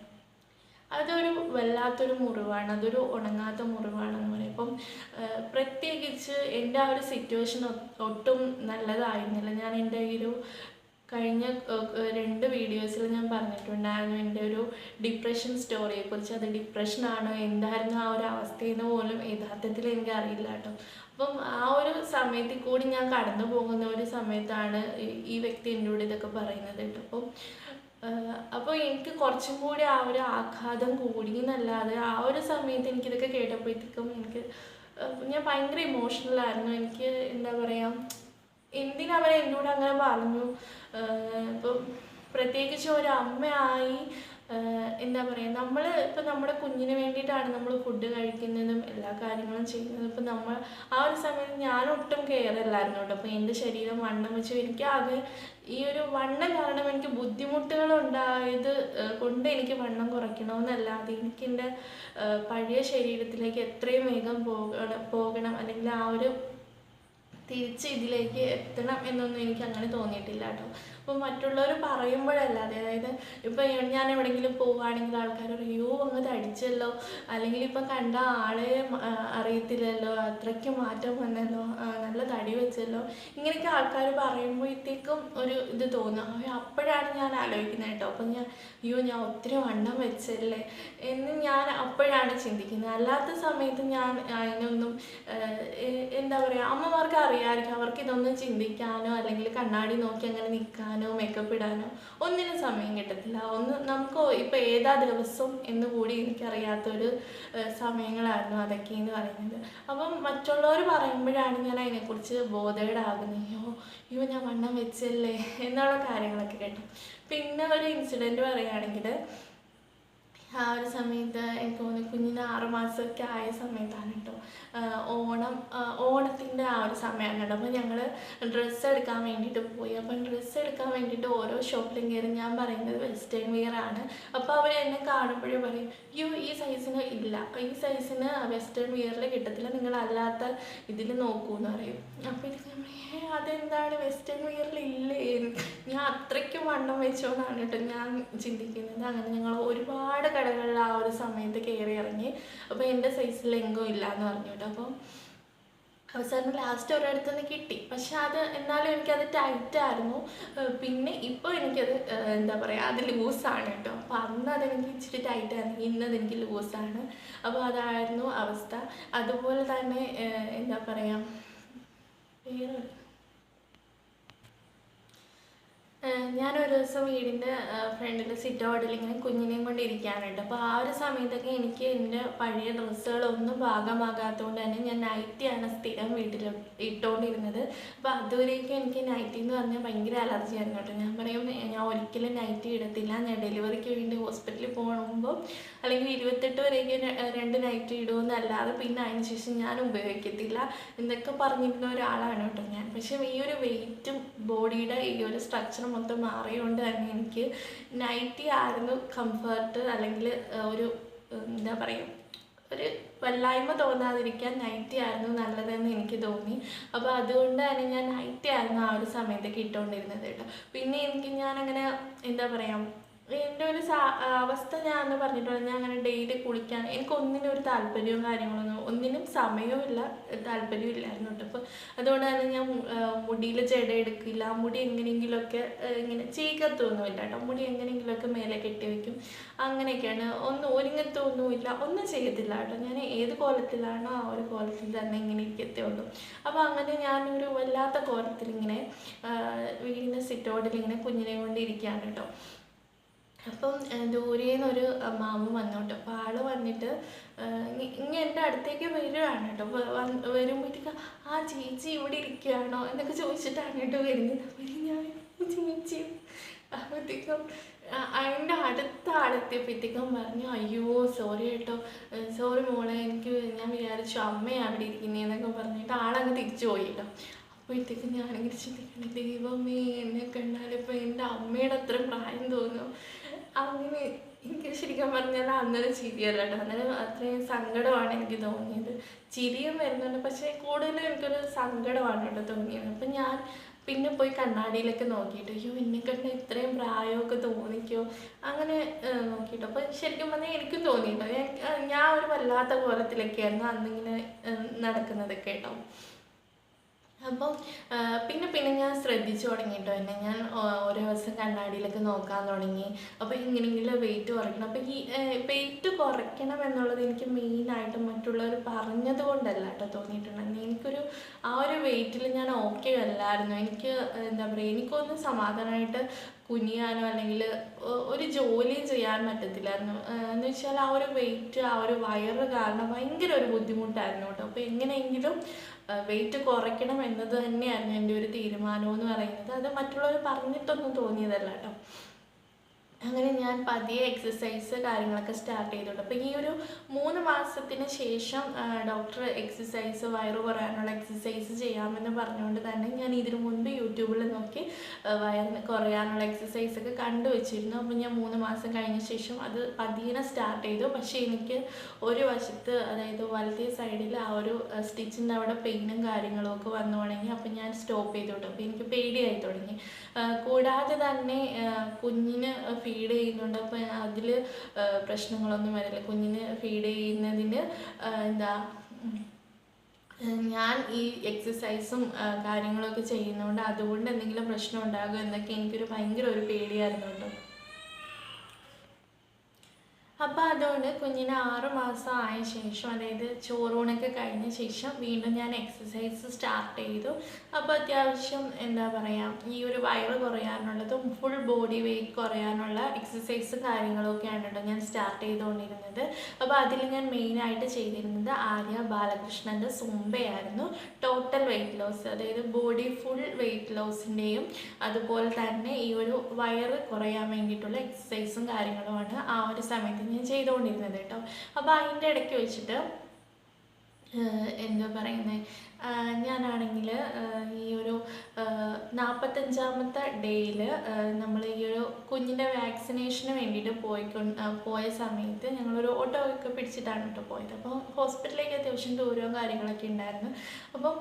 അതൊരു വല്ലാത്തൊരു മുറിവാണ്, അതൊരു ഉണങ്ങാത്ത മുറിവാണെന്ന് പറയും. അപ്പം പ്രത്യേകിച്ച് എൻ്റെ ആ ഒരു സിറ്റുവേഷൻ ഒട്ടും നല്ലതായിരുന്നില്ല. ഞാൻ എൻ്റെ ഈ ഒരു കഴിഞ്ഞ 2 വീഡിയോസിൽ ഞാൻ പറഞ്ഞിട്ടുണ്ടായിരുന്നു എൻ്റെ ഒരു ഡിപ്രഷൻ സ്റ്റോറിയെക്കുറിച്ച്. അത് ഡിപ്രഷനാണോ എന്തായിരുന്നു ആ ഒരു അവസ്ഥയെന്ന് പോലും യഥാർത്ഥത്തിൽ എനിക്ക് അറിയില്ല കേട്ടോ. അപ്പം ആ ഒരു സമയത്തിൽ കൂടി ഞാൻ കടന്നു പോകുന്ന ഒരു സമയത്താണ് ഈ വ്യക്തി എന്നോട് ഇതൊക്കെ പറയുന്നത് കേട്ടോ. അപ്പോൾ എനിക്ക് കുറച്ചും കൂടി ആ ഒരു ആഘാതം കൂടി എന്നല്ലാതെ ആ ഒരു സമയത്ത് എനിക്കിതൊക്കെ കേട്ടപ്പോഴത്തേക്കും ഞാൻ ഭയങ്കര ഇമോഷണലായിരുന്നു. എനിക്ക് എന്താ പറയുക, എന്തിനവരെ എന്നോട് അങ്ങനെ പറഞ്ഞു. ഇപ്പം പ്രത്യേകിച്ച് ഒരു അമ്മയായി എന്താ പറയുക, നമ്മൾ ഇപ്പം നമ്മുടെ കുഞ്ഞിന് വേണ്ടിയിട്ടാണ് നമ്മൾ ഫുഡ് കഴിക്കുന്നതും എല്ലാ കാര്യങ്ങളും ചെയ്യുന്നതും. ഇപ്പം നമ്മൾ ആ ഒരു സമയത്ത് ഞാനൊട്ടും കെയർ അല്ലായിരുന്നു കേട്ടോ. അപ്പോൾ എൻ്റെ ശരീരം വണ്ണം വെച്ച് എനിക്ക് ആകെ ഈ ഒരു വണ്ണം കാരണം എനിക്ക് ബുദ്ധിമുട്ടുകളുണ്ടായത് കൊണ്ട് എനിക്ക് വണ്ണം കുറയ്ക്കണമെന്നല്ലാതെ എനിക്ക് എൻ്റെ പഴയ ശരീരത്തിലേക്ക് എത്രയും വേഗം പോകണം അല്ലെങ്കിൽ ആ ഒരു തിരിച്ച് ഇതിലേക്ക് എത്തണം എന്നൊന്നും എനിക്ക് അങ്ങനെ തോന്നിയിട്ടില്ല കേട്ടോ. അപ്പോൾ മറ്റുള്ളവർ പറയുമ്പോഴല്ലാതെ, അതായത് ഇപ്പോൾ ഞാൻ എവിടെയെങ്കിലും പോവുകയാണെങ്കിൽ ആൾക്കാർ അയ്യോ അങ്ങ് തടിച്ചല്ലോ, അല്ലെങ്കിൽ ഇപ്പം കണ്ട ആളെ അറിയത്തില്ലല്ലോ, അത്രയ്ക്ക് മാറ്റം വന്നല്ലോ, നല്ല തടി വെച്ചല്ലോ, ഇങ്ങനെയൊക്കെ ആൾക്കാർ പറയുമ്പോഴത്തേക്കും ഒരു ഇത് തോന്നും. അപ്പോഴാണ് ഞാൻ ആലോചിക്കുന്നത് കേട്ടോ. അപ്പം അയ്യോ ഞാൻ ഒത്തിരി വണ്ണം വെച്ചല്ലേ എന്ന് ഞാൻ അപ്പോഴാണ് ചിന്തിക്കുന്നത്. അല്ലാത്ത സമയത്ത് ഞാൻ അതിനൊന്നും എന്താ പറയുക, അമ്മമാർക്ക് അറിയാമായിരിക്കും, അവർക്ക് ഇതൊന്നും ചിന്തിക്കാനോ അല്ലെങ്കിൽ കണ്ണാടി നോക്കി അങ്ങനെ നിൽക്കാനോ മേക്കപ്പ് ഇടാനോ ഒന്നിനും സമയം കിട്ടത്തില്ല. നമുക്ക് ഇപ്പോൾ ഏതാ ദിവസം എന്ന് കൂടി എനിക്കറിയാത്തൊരു സമയങ്ങളായിരുന്നു അതൊക്കെ എന്ന് പറയുന്നത്. അപ്പം മറ്റുള്ളവർ പറയുമ്പോഴാണ് ഞാൻ അതിനെക്കുറിച്ച് ബോധേഡാകുന്നത്. അയ്യോ ഞാൻ വണ്ണം വെച്ചല്ലേ എന്നുള്ള കാര്യങ്ങളൊക്കെ കേട്ടോ. പിന്നെ ഒരു ഇൻസിഡൻറ്റ് പറയുകയാണെങ്കിൽ, ആ ഒരു സമയത്ത് എനിക്ക് തോന്നുന്നു കുഞ്ഞിന് 6 മാസമൊക്കെ ആയ സമയത്താണ് കേട്ടോ. ഓണത്തിൻ്റെ ആ ഒരു സമയമാണ് കേട്ടോ. അപ്പോൾ ഞങ്ങൾ ഡ്രസ്സ് എടുക്കാൻ വേണ്ടിയിട്ട് പോയി. അപ്പം ഡ്രസ്സ് എടുക്കാൻ വേണ്ടിയിട്ട് ഓരോ ഷോപ്പിലും കയറി. ഞാൻ പറയുന്നത് വെസ്റ്റേൺ വെയർ ആണ്. അപ്പോൾ അവർ എന്നെ കാണുമ്പോഴേ പറയും അയ്യോ ഈ സൈസിന് ഇല്ല, ഈ സൈസിന് വെസ്റ്റേൺ വെയറിൽ കിട്ടത്തില്ല, നിങ്ങൾ അല്ലാത്ത ഇതിൽ നോക്കൂ എന്ന് പറയും. അപ്പോൾ ഇത് അതെന്താണ് വെസ്റ്റേൺ വെയറിൽ ഇല്ലേ, ഞാൻ അത്രയ്ക്കും വണ്ണം വെച്ചോന്നാണ് കേട്ടോ ഞാൻ ചിന്തിക്കുന്നത്. അങ്ങനെ ഞങ്ങൾ ഒരുപാട് കടകളിൽ ആ ഒരു സമയത്ത് കയറി ഇറങ്ങി. അപ്പോൾ എൻ്റെ സൈസിൽ എങ്കും ഇല്ല എന്ന് പറഞ്ഞു കേട്ടോ. അപ്പം അവസാനം ലാസ്റ്റ് ഒരിടത്തു നിന്ന് കിട്ടി, പക്ഷെ അത് എന്നാലും എനിക്കത് ടൈറ്റായിരുന്നു. പിന്നെ ഇപ്പോൾ എനിക്കത് എന്താ പറയുക, അത് ലൂസാണ് കേട്ടോ. അപ്പോൾ അന്ന് അതെനിക്ക് ഇച്ചിരി ടൈറ്റായിരുന്നു, ഇന്നതെനിക്ക് ലൂസാണ്. അപ്പോൾ അതായിരുന്നു അവസ്ഥ. അതുപോലെ തന്നെ എന്താ പറയുക, വേറെ ഞാനൊരു ദിവസം വീടിൻ്റെ ഫ്രണ്ടിൽ സിറ്റ് ഔട്ടിൽ ഇങ്ങനെ കുഞ്ഞിനെയും കൊണ്ട് ഇരിക്കാനുണ്ട്. അപ്പോൾ ആ ഒരു സമയത്തൊക്കെ എനിക്ക് എൻ്റെ പഴയ ഡ്രസ്സുകളൊന്നും പാകമാകാത്തതുകൊണ്ട് തന്നെ ഞാൻ നൈറ്റിയാണ് സ്ഥിരം വീട്ടിൽ ഇട്ടുകൊണ്ടിരുന്നത്. അപ്പോൾ അതുവരേക്കും എനിക്ക് നൈറ്റി എന്ന് പറഞ്ഞാൽ ഭയങ്കര അലർജി ആയിരുന്നു കേട്ടോ. ഞാൻ പറയും ഞാൻ ഒരിക്കലും നൈറ്റി ഇടത്തില്ല, ഞാൻ ഡെലിവറിക്ക് വേണ്ടി ഹോസ്പിറ്റലിൽ പോകുമ്പോൾ അല്ലെങ്കിൽ 28 വരേക്കും 2 നൈറ്റി ഇടുമെന്നല്ലാതെ പിന്നെ അതിന് ശേഷം ഞാൻ ഉപയോഗിക്കത്തില്ല എന്നൊക്കെ പറഞ്ഞിരുന്ന ഒരാളാണ് കേട്ടോ ഞാൻ. പക്ഷേ ഈ ഒരു വെയിറ്റും ബോഡിയുടെ ഈ ഒരു സ്ട്രക്ചർ മൊത്തം മാറിയതുകൊണ്ട് തന്നെ എനിക്ക് നൈറ്റി ആയിരുന്നു കംഫർട്ട്, അല്ലെങ്കിൽ ഒരു എന്താ പറയുക, ഒരു വല്ലായ്മ തോന്നാതിരിക്കാൻ നൈറ്റി ആയിരുന്നു നല്ലതെന്ന് എനിക്ക് തോന്നി. അപ്പോൾ അതുകൊണ്ട് തന്നെ ഞാൻ നൈറ്റി ആയിരുന്നു ആ ഒരു സമയത്തൊക്കെ ഇട്ടുകൊണ്ടിരുന്നത് കേട്ടോ. പിന്നെ ഞാനങ്ങനെ എന്താ പറയുക, എൻ്റെ ഒരു അവസ്ഥ ഞാൻ എന്ന് പറഞ്ഞിട്ടുണ്ട്, ഞാൻ അങ്ങനെ ഡെയിലി കുളിക്കാൻ എനിക്കൊന്നിനും ഒരു താല്പര്യവും കാര്യങ്ങളൊന്നും, ഒന്നിനും സമയവും ഇല്ല, താല്പര്യവും ഇല്ലായിരുന്നു കേട്ടോ. അപ്പോൾ അതുകൊണ്ട് തന്നെ ഞാൻ മുടിയിൽ ജട എടുക്കില്ല, മുടി എങ്ങനെയെങ്കിലുമൊക്കെ ഇങ്ങനെ ചീകത്തൊന്നുമില്ല കേട്ടോ, മുടി എങ്ങനെയെങ്കിലുമൊക്കെ മേലെ കെട്ടി വയ്ക്കും, അങ്ങനെയൊക്കെയാണ്. ഒന്നും ഒരുങ്ങത്തൊന്നുമില്ല, ഒന്നും ചെയ്യത്തില്ല കേട്ടോ. ഞാൻ ഏത് കോലത്തിലാണോ ആ ഒരു കോലത്തിൽ തന്നെ ഇങ്ങനെ ഇരിക്കത്തേ. അപ്പോൾ അങ്ങനെ ഞാനൊരു വല്ലാത്ത കോലത്തിലിങ്ങനെ വീടിൻ്റെ സിറ്റൗട്ടിൽ ഇങ്ങനെ കുഞ്ഞിനെ കൊണ്ട് ഇരിക്കുകയാണ് കേട്ടോ. അപ്പം ദൂരേന്നൊരു മാമ വന്നോട്ടോ. അപ്പോൾ ആൾ വന്നിട്ട് ഇങ്ങനെ എൻ്റെ അടുത്തേക്ക് വരികയാണ് കേട്ടോ. വരുമ്പോഴത്തേക്ക് ആ ചേച്ചി ഇവിടെ ഇരിക്കുകയാണോ എന്നൊക്കെ ചോദിച്ചിട്ടാണ് കേട്ടോ വരുന്നത്. അപ്പം ഞാൻ ചേച്ചി അപ്പോഴത്തേക്കും അതിൻ്റെ അടുത്ത ആളെത്തിയപ്പോഴത്തേക്കും പറഞ്ഞു അയ്യോ സോറി കേട്ടോ, സോറി മോളെ, ഞാൻ വിചാരിച്ചു അമ്മയാണ് അവിടെ ഇരിക്കുന്നതെന്നൊക്കെ പറഞ്ഞിട്ട് ആളങ്ങ് തിരിച്ചു പോയി കേട്ടോ. അപ്പോഴത്തേക്കും ഞാനിങ്ങനെ ചിന്തിക്കണം, ദൈവമേ എന്നെ കണ്ടാലിപ്പോൾ എൻ്റെ അമ്മയുടെ അത്ര പ്രായം തോന്നും. അങ്ങനെ എനിക്ക് ശരിക്കും പറഞ്ഞാൽ അന്നേരം ചിരിയല്ല കേട്ടോ, അന്നേരം അത്രയും സങ്കടമാണ് എനിക്ക് തോന്നിയത്. ചിരിയും വരുന്നുണ്ട്, പക്ഷേ കൂടുതലും എനിക്കൊരു സങ്കടമാണ് കേട്ടോ തോന്നിയത്. അപ്പം ഞാൻ പിന്നെ പോയി കണ്ണാടിയിലൊക്കെ നോക്കിയിട്ട് അയ്യോ എന്നെ കണ്ട ഇത്രയും പ്രായമൊക്കെ തോന്നിക്കോ അങ്ങനെ നോക്കിയിട്ട്. അപ്പോൾ ശരിക്കും പറഞ്ഞാൽ എനിക്കും തോന്നിയിട്ടോ, ഞാൻ ഒരു വല്ലാത്ത കോലത്തിലൊക്കെയായിരുന്നു അന്നിങ്ങനെ നടക്കുന്നതൊക്കെ കേട്ടോ. അപ്പം പിന്നെ ഞാൻ ശ്രദ്ധിച്ചു തുടങ്ങിയിട്ടോ എന്നെ. ഞാൻ ഓരോ ദിവസം കണ്ണാടിയിലൊക്കെ നോക്കാൻ തുടങ്ങി. അപ്പോൾ എങ്ങനെയെങ്കിലും വെയിറ്റ് കുറയ്ക്കണം. അപ്പോൾ ഈ വെയിറ്റ് കുറയ്ക്കണം എന്നുള്ളത് എനിക്ക് മെയിനായിട്ട് മറ്റുള്ളവർ പറഞ്ഞത് കൊണ്ടല്ല കേട്ടോ തോന്നിയിട്ടുണ്ടെങ്കിൽ, എനിക്കൊരു ആ ഒരു വെയിറ്റിൽ ഞാൻ ഓക്കെ അല്ലായിരുന്നു. എനിക്ക് എന്താ പറയുക, എനിക്കൊന്നും സമാധാനമായിട്ട് കുനിയാനോ അല്ലെങ്കിൽ ഒരു ജോലിയും ചെയ്യാൻ പറ്റത്തില്ലായിരുന്നു. എന്ന് വെച്ചാൽ ആ ഒരു വെയിറ്റ്, ആ ഒരു വയറ് കാരണം ഭയങ്കര ഒരു ബുദ്ധിമുട്ടായിരുന്നു കേട്ടോ. അപ്പോൾ എങ്ങനെയെങ്കിലും വെയിറ്റ് കുറയ്ക്കണം എന്നത് തന്നെയായിരുന്നു എൻ്റെ ഒരു തീരുമാനം എന്ന് പറയുന്നത്. അത് മറ്റുള്ളവർ പറഞ്ഞിട്ടൊന്നും തോന്നിയതല്ല കേട്ടോ. അങ്ങനെ ഞാൻ പതിയെ എക്സസൈസ് കാര്യങ്ങളൊക്കെ സ്റ്റാർട്ട് ചെയ്തിട്ടുണ്ട്. അപ്പോൾ ഈ ഒരു 3 മാസത്തിന് ശേഷം ഡോക്ടർ എക്സസൈസ് വയറ് കുറയാനുള്ള എക്സസൈസ് ചെയ്യാമെന്ന് പറഞ്ഞുകൊണ്ട് തന്നെ ഞാൻ ഇതിനു മുൻപ് യൂട്യൂബിൽ നോക്കി വയറിന് കുറയാനുള്ള എക്സസൈസൊക്കെ കണ്ടുവച്ചിരുന്നു. അപ്പോൾ ഞാൻ 3 മാസം കഴിഞ്ഞ ശേഷം അത് പതിയെ സ്റ്റാർട്ട് ചെയ്തു. പക്ഷേ എനിക്ക് ഒരു വശത്ത്, അതായത് വലത്തേ സൈഡിൽ ആ ഒരു സ്റ്റിച്ചിൻ്റെ അവിടെ പെയിനും കാര്യങ്ങളും ഒക്കെ വന്നു തുടങ്ങി. അപ്പോൾ ഞാൻ സ്റ്റോപ്പ് ചെയ്തോട്ടു. അപ്പോൾ എനിക്ക് പേടിയായി തുടങ്ങി. കൂടാതെ തന്നെ കുഞ്ഞിന് ഫീഡ് ചെയ്യുന്നുണ്ട്. അപ്പോൾ അതിൽ പ്രശ്നങ്ങളൊന്നും വരില്ല. കുഞ്ഞിന് ഫീഡ് ചെയ്യുന്നതിന് എന്താ ഞാൻ ഈ എക്സസൈസും കാര്യങ്ങളൊക്കെ ചെയ്യുന്നതുകൊണ്ട് അതുകൊണ്ട് എന്തെങ്കിലും പ്രശ്നം ഉണ്ടാകുമോ എന്നൊക്കെ എനിക്കൊരു ഭയങ്കര ഒരു പേടിയായിരുന്നു കേട്ടോ. അപ്പോൾ അതുകൊണ്ട് കുഞ്ഞിന് 6 മാസം ആയ ശേഷം, അതായത് ചോറൂണൊക്കെ കഴിഞ്ഞ ശേഷം വീണ്ടും ഞാൻ എക്സസൈസ് സ്റ്റാർട്ട് ചെയ്തു. അപ്പോൾ അത്യാവശ്യം എന്താ പറയുക, ഈ ഒരു വയറ് കുറയാനുള്ളതും ഫുൾ ബോഡി വെയ്റ്റ് കുറയാനുള്ള എക്സസൈസും കാര്യങ്ങളൊക്കെയാണ് കേട്ടോ ഞാൻ സ്റ്റാർട്ട് ചെയ്തുകൊണ്ടിരുന്നത്. അപ്പോൾ അതിൽ ഞാൻ മെയിനായിട്ട് ചെയ്തിരുന്നത് ആര്യ ബാലകൃഷ്ണൻ്റെ സുംബയായിരുന്നു. ടോട്ടൽ വെയ്റ്റ് ലോസ്, അതായത് ബോഡി ഫുൾ വെയ്റ്റ് ലോസിൻ്റെയും അതുപോലെ തന്നെ ഈ ഒരു വയറ് കുറയാൻ വേണ്ടിയിട്ടുള്ള എക്സസൈസും കാര്യങ്ങളുമാണ് ആ ഒരു സമയത്ത് ഞാൻ ചെയ്തുകൊണ്ടിരുന്നത് കേട്ടോ. അപ്പോൾ അതിൻ്റെ ഇടയ്ക്ക് വെച്ചിട്ട് എന്താ പറയുന്നത്, ഞാനാണെങ്കിൽ ഈ ഒരു 45ാമത്തെ ഡേയിൽ നമ്മൾ ഈ ഒരു കുഞ്ഞിൻ്റെ വാക്സിനേഷന് വേണ്ടിയിട്ട് പോയ സമയത്ത് ഞങ്ങളൊരു ഓട്ടോ ഒക്കെ പിടിച്ചിട്ടാണ് കേട്ടോ പോയത്. അപ്പോൾ ഹോസ്പിറ്റലിലേക്ക് അത്യാവശ്യം ദൂരവും കാര്യങ്ങളൊക്കെ ഉണ്ടായിരുന്നു. അപ്പം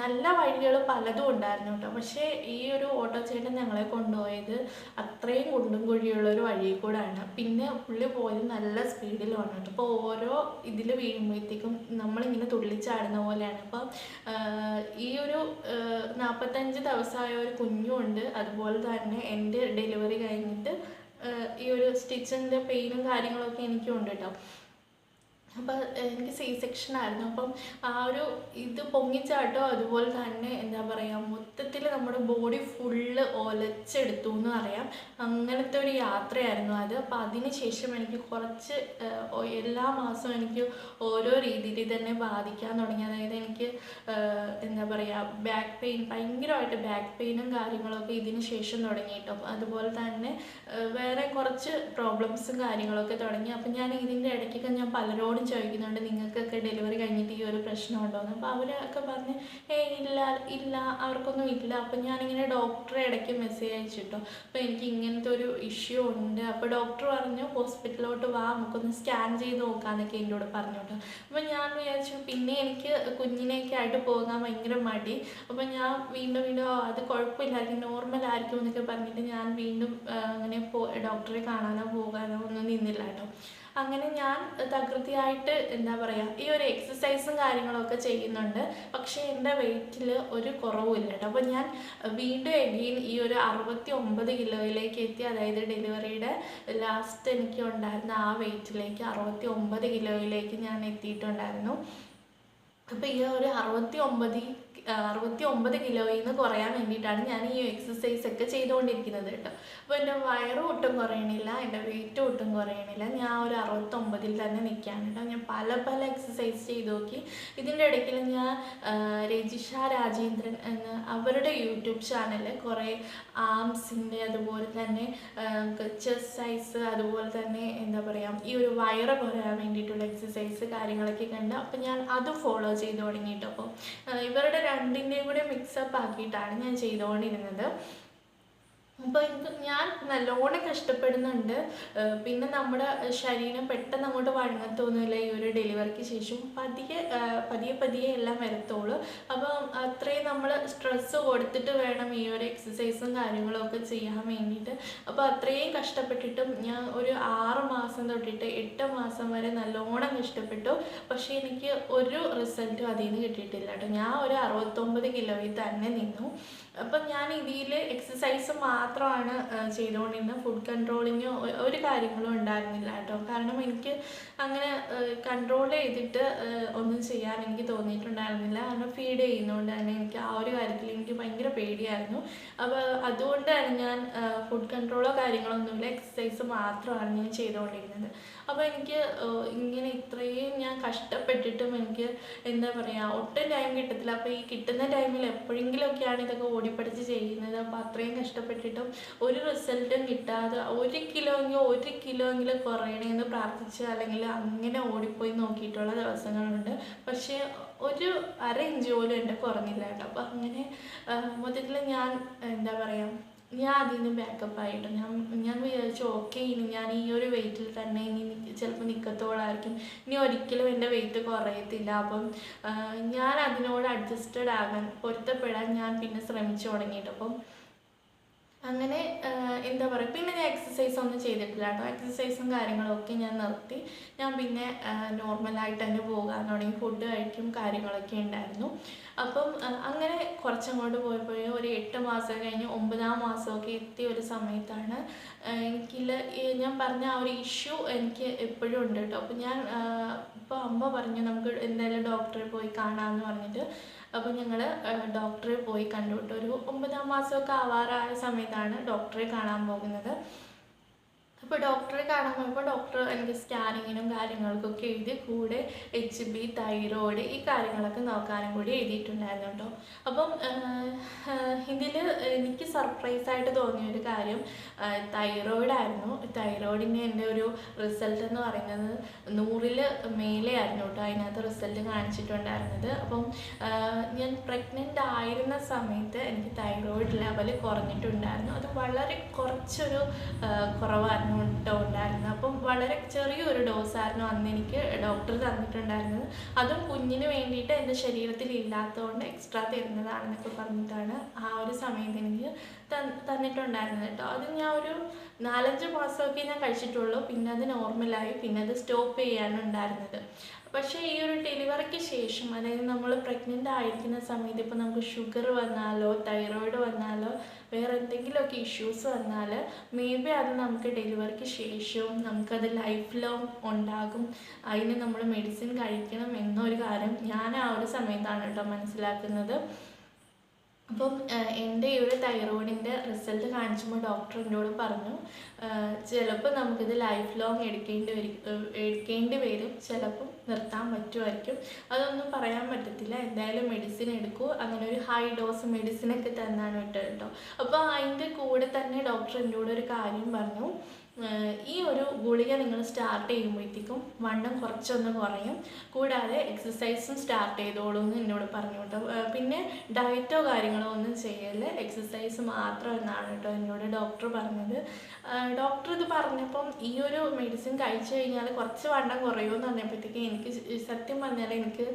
നല്ല വഴികൾ പലതും ഉണ്ടായിരുന്നു കേട്ടോ. പക്ഷേ ഈ ഒരു ഓട്ടോ ചേട്ടൻ ഞങ്ങളെ കൊണ്ടുപോയത് അത്രയും കുണ്ടും കുഴിയുള്ളൊരു വഴി കൂടാണ്. പിന്നെ പുള്ളി പോയത് നല്ല സ്പീഡിലാണ് കേട്ടോ. അപ്പോൾ ഓരോ ഇതിൽ വീഴുമ്പോഴത്തേക്കും നമ്മളിങ്ങനെ തുള്ളിച്ചാടുന്ന പോലെയാണ്. അപ്പം ഈ ഒരു 45 ദിവസമായ ഒരു കുഞ്ഞുണ്ട്. അതുപോലെ തന്നെ എൻ്റെ ഡെലിവറി കഴിഞ്ഞിട്ട് ഈ ഒരു സ്റ്റിച്ചിൻ്റെ പെയിനും കാര്യങ്ങളൊക്കെ എനിക്കും ഉണ്ട് കേട്ടോ. അപ്പോൾ എനിക്ക് C-സെക്ഷൻ ആയിരുന്നു. അപ്പം ആ ഒരു ഇത് പൊങ്ങിച്ചാട്ടോ അതുപോലെ തന്നെ എന്താ പറയുക, മൊത്തത്തിൽ നമ്മുടെ ബോഡി ഫുള്ള് ഒലച്ചെടുത്തു എന്ന് പറയാം. അങ്ങനത്തെ ഒരു യാത്രയായിരുന്നു അത്. അപ്പോൾ അതിന് ശേഷം എനിക്ക് കുറച്ച് എല്ലാ മാസവും എനിക്ക് ഓരോ രീതിയിൽ തന്നെ ബാധിക്കാൻ തുടങ്ങി. അതായത് എനിക്ക് എന്താ പറയുക, ബാക്ക് പെയിൻ, ഭയങ്കരമായിട്ട് ബാക്ക് പെയിനും കാര്യങ്ങളൊക്കെ ഇതിന് ശേഷം തുടങ്ങി കേട്ടോ. അതുപോലെ തന്നെ വേറെ കുറച്ച് പ്രോബ്ലംസും കാര്യങ്ങളൊക്കെ തുടങ്ങി. അപ്പം ഞാൻ ഇതിൻ്റെ ഇടയ്ക്കൊക്കെ ഞാൻ പലരോടും ചോദിക്കുന്നുണ്ട്, നിങ്ങൾക്കൊക്കെ ഡെലിവറി കഴിഞ്ഞിട്ട് ഈ ഒരു പ്രശ്നം ഉണ്ടോയെന്ന്. അപ്പോൾ അവരൊക്കെ പറഞ്ഞ് ഇല്ല അവർക്കൊന്നും ഇല്ല. അപ്പം ഞാനിങ്ങനെ ഡോക്ടറെ ഇടയ്ക്ക് മെസ്സേജ് അയച്ചിട്ടോ, അപ്പോൾ എനിക്ക് ഇങ്ങനത്തെ ഒരു ഇഷ്യൂ ഉണ്ട്. അപ്പോൾ ഡോക്ടർ പറഞ്ഞു ഹോസ്പിറ്റലിലോട്ട് വാ, നമുക്കൊന്ന് സ്കാൻ ചെയ്ത് നോക്കാമെന്നൊക്കെ എൻ്റെ കൂടെ പറഞ്ഞു കേട്ടോ. അപ്പോൾ ഞാൻ വിചാരിച്ചു, പിന്നെ എനിക്ക് കുഞ്ഞിനെയൊക്കെ ആയിട്ട് പോകാൻ ഭയങ്കര മടി. അപ്പോൾ ഞാൻ വീണ്ടും അത് കുഴപ്പമില്ലായിരിക്കും, നോർമൽ ആയിരിക്കും എന്നൊക്കെ പറഞ്ഞിട്ട് ഞാൻ വീണ്ടും അങ്ങനെ ഡോക്ടറെ കാണാനോ പോകാനോ ഒന്നും നിന്നില്ല കേട്ടോ. അങ്ങനെ ഞാൻ തകൃതിയായിട്ട് എന്താ പറയുക, ഈ ഒരു എക്സസൈസും കാര്യങ്ങളൊക്കെ ചെയ്യുന്നുണ്ട്. പക്ഷേ എൻ്റെ വെയ്റ്റിൽ ഒരു കുറവുമില്ല കേട്ടോ. അപ്പോൾ ഞാൻ വീണ്ടും എഗെയിൻ ഈ ഒരു 69 കിലോയിലേക്ക് എത്തി. അതായത് ഡെലിവറിയുടെ ലാസ്റ്റ് എനിക്ക് ഉണ്ടായിരുന്ന ആ വെയ്റ്റിലേക്ക് 69 കിലോയിലേക്ക് ഞാൻ എത്തിയിട്ടുണ്ടായിരുന്നു. അപ്പോൾ ഈ ഒരു 69 കിലോയിൽ നിന്ന് കുറയാൻ വേണ്ടിയിട്ടാണ് ഞാൻ ഈ എക്സസൈസ് ഒക്കെ ചെയ്തുകൊണ്ടിരിക്കുന്നത് കേട്ടോ. അപ്പോൾ എൻ്റെ വയറ് ഒട്ടും കുറയണില്ല, എൻ്റെ വെയിറ്റ് ഒട്ടും കുറയണില്ല. ഞാൻ ഒരു 69ൽ തന്നെ നിൽക്കുകയാണ് കേട്ടോ. ഞാൻ പല എക്സസൈസ് ചെയ്ത് നോക്കി. ഇതിൻ്റെ ഇടയ്ക്ക് ഞാൻ രജിഷ രാജേന്ദ്രൻ എന്ന അവരുടെ യൂട്യൂബ് ചാനലിൽ കുറേ ആംസിൻ്റെ അതുപോലെ തന്നെ ചെസ്റ്റ് സൈസ്, അതുപോലെ തന്നെ എന്താ പറയുക, ഈ ഒരു വയറ് കുറയാൻ വേണ്ടിയിട്ടുള്ള എക്സസൈസ് കാര്യങ്ങളൊക്കെ കണ്ട് അപ്പോൾ ഞാൻ അത് ഫോളോ ചെയ്ത് തുടങ്ങിയിട്ട്. അപ്പോൾ ഇവരുടെ രണ്ടിൻ്റെയും കൂടെ മിക്സപ്പ് ആക്കിയിട്ടാണ് ഞാൻ ചെയ്തുകൊണ്ടിരുന്നത്. അപ്പോൾ ഞാൻ നല്ലോണം കഷ്ടപ്പെടുന്നുണ്ട്. പിന്നെ നമ്മുടെ ശരീരം പെട്ടെന്ന് അങ്ങോട്ട് വഴങ്ങത്തൊന്നുമില്ല. ഈ ഒരു ഡെലിവറിക്ക് ശേഷം പതിയെ എല്ലാം വരത്തുള്ളൂ. അപ്പം അത്രയും നമ്മൾ സ്ട്രെസ്സ് കൊടുത്തിട്ട് വേണം ഈ ഒരു എക്സസൈസും കാര്യങ്ങളും ഒക്കെ ചെയ്യാൻ വേണ്ടിയിട്ട്. അപ്പോൾ അത്രയും കഷ്ടപ്പെട്ടിട്ടും ഞാൻ ഒരു 6 മാസം തൊട്ടിട്ട് 8 മാസം വരെ നല്ലോണം കഷ്ടപ്പെട്ടു. പക്ഷേ എനിക്ക് ഒരു റിസൾട്ടും അതിൽ നിന്ന് കിട്ടിയിട്ടില്ല കേട്ടോ. ഞാൻ ഒരു 69 കിലോയിൽ തന്നെ നിന്നു. അപ്പം ഞാൻ ഇതിൽ എക്സസൈസ് മാത്രമാണ് ചെയ്തുകൊണ്ടിരുന്നത്. ഫുഡ് കൺട്രോളിങ്ങോ ഒരു കാര്യങ്ങളും ഉണ്ടായിരുന്നില്ല കേട്ടോ. കാരണം എനിക്ക് അങ്ങനെ കൺട്രോൾ ചെയ്തിട്ട് ഒന്നും ചെയ്യാൻ എനിക്ക് തോന്നിയിട്ടുണ്ടായിരുന്നില്ല. കാരണം ഫീഡ് ചെയ്യുന്നതുകൊണ്ട് തന്നെ എനിക്ക് ആ ഒരു കാര്യത്തിൽ എനിക്ക് ഭയങ്കര പേടിയായിരുന്നു. അപ്പോൾ അതുകൊണ്ട് തന്നെ ഞാൻ ഫുഡ് കൺട്രോളോ കാര്യങ്ങളോ ഒന്നുമില്ല, എക്സസൈസ് മാത്രമാണ് ഞാൻ ചെയ്തുകൊണ്ടിരുന്നത്. അപ്പോൾ എനിക്ക് ഇങ്ങനെ ഇത്രയും ഞാൻ കഷ്ടപ്പെട്ടിട്ടും എനിക്ക് എന്താ പറയുക, ഒട്ടും ടൈം കിട്ടത്തില്ല. അപ്പോൾ ഈ കിട്ടുന്ന ടൈമിൽ എപ്പോഴെങ്കിലുമൊക്കെയാണ് ഇതൊക്കെ ഓടിപ്പടിച്ച് ചെയ്യുന്നത്. അപ്പോൾ അത്രയും കഷ്ടപ്പെട്ടിട്ടും ഒരു റിസൾട്ടും കിട്ടാതെ 1 കിലോ എങ്കിലും കുറയണമെന്ന് പ്രാർത്ഥിച്ച് അല്ലെങ്കിൽ അങ്ങനെ ഓടിപ്പോയി നോക്കിയിട്ടുള്ള ദിവസങ്ങളുണ്ട്. പക്ഷേ ഒരു അര ഇഞ്ച് പോലും എൻ്റെ കുറഞ്ഞില്ല കേട്ടോ. അപ്പോൾ അങ്ങനെ മൊത്തത്തിൽ ഞാൻ എന്താ പറയുക, ഞാൻ അതിൽ നിന്ന് ബാക്കപ്പ് ആയിട്ട് ഞാൻ വിചാരിച്ചു ഓക്കെ, ഇനി ഞാൻ ഈ ഒരു വെയിറ്റിൽ തന്നെ ഇനി ചിലപ്പോൾ നിൽക്കത്തോളായിരിക്കും, ഇനി ഒരിക്കലും എൻ്റെ വെയിറ്റ് കുറയത്തില്ല. അപ്പം ഞാൻ അതിനോട് അഡ്ജസ്റ്റഡ് ആകാൻ, പൊരുത്തപ്പെടാൻ ഞാൻ പിന്നെ ശ്രമിച്ചു തുടങ്ങിയിട്ട്. അപ്പം അങ്ങനെ എന്താ പറയുക, പിന്നെ ഞാൻ എക്സസൈസ് ഒന്നും ചെയ്തിട്ടില്ല കേട്ടോ. എക്സസൈസും കാര്യങ്ങളൊക്കെ ഞാൻ നിർത്തി. ഞാൻ പിന്നെ നോർമലായിട്ട് തന്നെ പോകാൻ തുടങ്ങി. ഫുഡ് കഴിക്കും, കാര്യങ്ങളൊക്കെ ഉണ്ടായിരുന്നു. അപ്പം അങ്ങനെ കുറച്ചങ്ങോട്ട് പോയപ്പോൾ ഒരു 8 മാസം കഴിഞ്ഞ് 9-ാം മാസമൊക്കെ എത്തിയ ഒരു സമയത്താണ് ഞാൻ പറഞ്ഞ ആ ഒരു ഇഷ്യൂ എനിക്ക് എപ്പോഴും ഉണ്ട് കേട്ടോ. അപ്പം ഇപ്പോൾ അമ്മ പറഞ്ഞു നമുക്ക് എന്തായാലും ഡോക്ടറെ പോയി കാണാമെന്ന് പറഞ്ഞിട്ട്. അപ്പോൾ ഞങ്ങൾ ഡോക്ടറെ പോയി കണ്ടുവിട്ടു. ഒരു 9-ാം മാസമൊക്കെ ആവാറായ സമയത്താണ് ഡോക്ടറെ കാണാൻ പോകുന്നത്. അപ്പോൾ ഡോക്ടറെ കാണാൻ പോയപ്പോൾ ഡോക്ടർ എനിക്ക് സ്കാനിങ്ങിനും കാര്യങ്ങൾക്കൊക്കെ എഴുതി, കൂടെ HB, തൈറോയ്ഡ് ഈ കാര്യങ്ങളൊക്കെ നോക്കാനും കൂടി എഴുതിയിട്ടുണ്ടായിരുന്നു കേട്ടോ. അപ്പം ഇതിൽ എനിക്ക് സർപ്രൈസായിട്ട് തോന്നിയൊരു കാര്യം തൈറോയ്ഡായിരുന്നു. തൈറോയ്ഡിൻ്റെ എൻ്റെ ഒരു റിസൾട്ട് എന്ന് പറയുന്നത് 100-ൽ മേലെ ആയിരുന്നു കേട്ടോ അതിനകത്ത് റിസൾട്ട് കാണിച്ചിട്ടുണ്ടായിരുന്നത്. അപ്പം ഞാൻ പ്രഗ്നൻ്റ് ആയിരുന്ന സമയത്ത് എനിക്ക് തൈറോയ്ഡ് ലെവൽ കുറഞ്ഞിട്ടുണ്ടായിരുന്നു. അത് വളരെ കുറച്ചൊരു കുറവായിരുന്നു ഉണ്ടായിരുന്നത്. അപ്പം വളരെ ചെറിയൊരു ഡോസായിരുന്നു അന്ന് എനിക്ക് ഡോക്ടർ തന്നിട്ടുണ്ടായിരുന്നത്. അതും കുഞ്ഞിന് വേണ്ടിയിട്ട് എൻ്റെ ശരീരത്തിൽ ഇല്ലാത്തതുകൊണ്ട് എക്സ്ട്രാ തരുന്നതാണെന്നൊക്കെ പറഞ്ഞിട്ടാണ് ആ ഒരു സമയത്ത് എനിക്ക് തന്നിട്ടുണ്ടായിരുന്നത് കേട്ടോ. അത് ഞാൻ ഒരു 4-5 മാസമൊക്കെ ഞാൻ കഴിച്ചിട്ടുള്ളൂ. പിന്നെ അത് നോർമലായി, പിന്നെ അത് സ്റ്റോപ്പ് ചെയ്യാനും ഉണ്ടായിരുന്നത്. പക്ഷേ ഈ ഒരു ഡെലിവറിക്ക് ശേഷം, അതായത് നമ്മൾ പ്രഗ്നൻ്റ് ആയിരിക്കുന്ന സമയത്ത് ഇപ്പോൾ നമുക്ക് ഷുഗർ വന്നാലോ തൈറോയ്ഡ് വന്നാലോ വേറെ എന്തെങ്കിലുമൊക്കെ ഇഷ്യൂസ് വന്നാൽ അത് നമുക്ക് ഡെലിവറിക്ക് ശേഷം നമുക്കത് ലൈഫ് ലോങ് ഉണ്ടാകും. അതിന് നമ്മൾ മെഡിസിൻ കഴിക്കണം എന്നൊരു കാര്യം ഞാൻ ആ ഒരു സമയത്താണ് കേട്ടോ മനസ്സിലാക്കുന്നത്. അപ്പം എൻ്റെ ഈ ഒരു തൈറോയിഡിൻ്റെ റിസൾട്ട് കാണിച്ചുമ്പോൾ ഡോക്ടർ എന്നോട് പറഞ്ഞു, ചിലപ്പോൾ നമുക്കിത് ലൈഫ് ലോങ് എടുക്കേണ്ടി വരും, ചിലപ്പം നിർത്താൻ പറ്റുമായിരിക്കും, അതൊന്നും പറയാൻ പറ്റത്തില്ല, എന്തായാലും മെഡിസിൻ എടുക്കൂ. അങ്ങനെ ഒരു ഹൈ ഡോസ് മെഡിസിനൊക്കെ തന്നാണ് വിട്ടത് കേട്ടോ. അപ്പോൾ അതിൻ്റെ കൂടെ തന്നെ ഡോക്ടർ എന്നോട് ഒരു കാര്യം പറഞ്ഞു, ഈ ഒരു ഗുളിക നിങ്ങൾ സ്റ്റാർട്ട് ചെയ്യുമ്പോഴത്തേക്കും വണ്ണം കുറച്ചൊന്ന് കുറയും, കൂടാതെ എക്സസൈസും സ്റ്റാർട്ട് ചെയ്തോളൂ എന്ന് എന്നോട് പറഞ്ഞു കേട്ടോ. പിന്നെ ഡയറ്റോ കാര്യങ്ങളോ ഒന്നും ചെയ്യല്ലേ, എക്സസൈസ് മാത്രം എന്നാണ് കേട്ടോ എന്നോട് ഡോക്ടർ പറഞ്ഞത്. ഡോക്ടർ ഇത് പറഞ്ഞപ്പം ഈ ഒരു മെഡിസിൻ കഴിച്ചു കഴിഞ്ഞാൽ കുറച്ച് വണ്ണം കുറയുമെന്ന് പറഞ്ഞപ്പോഴത്തേക്ക് എനിക്ക് സത്യം പറഞ്ഞാൽ എനിക്ക്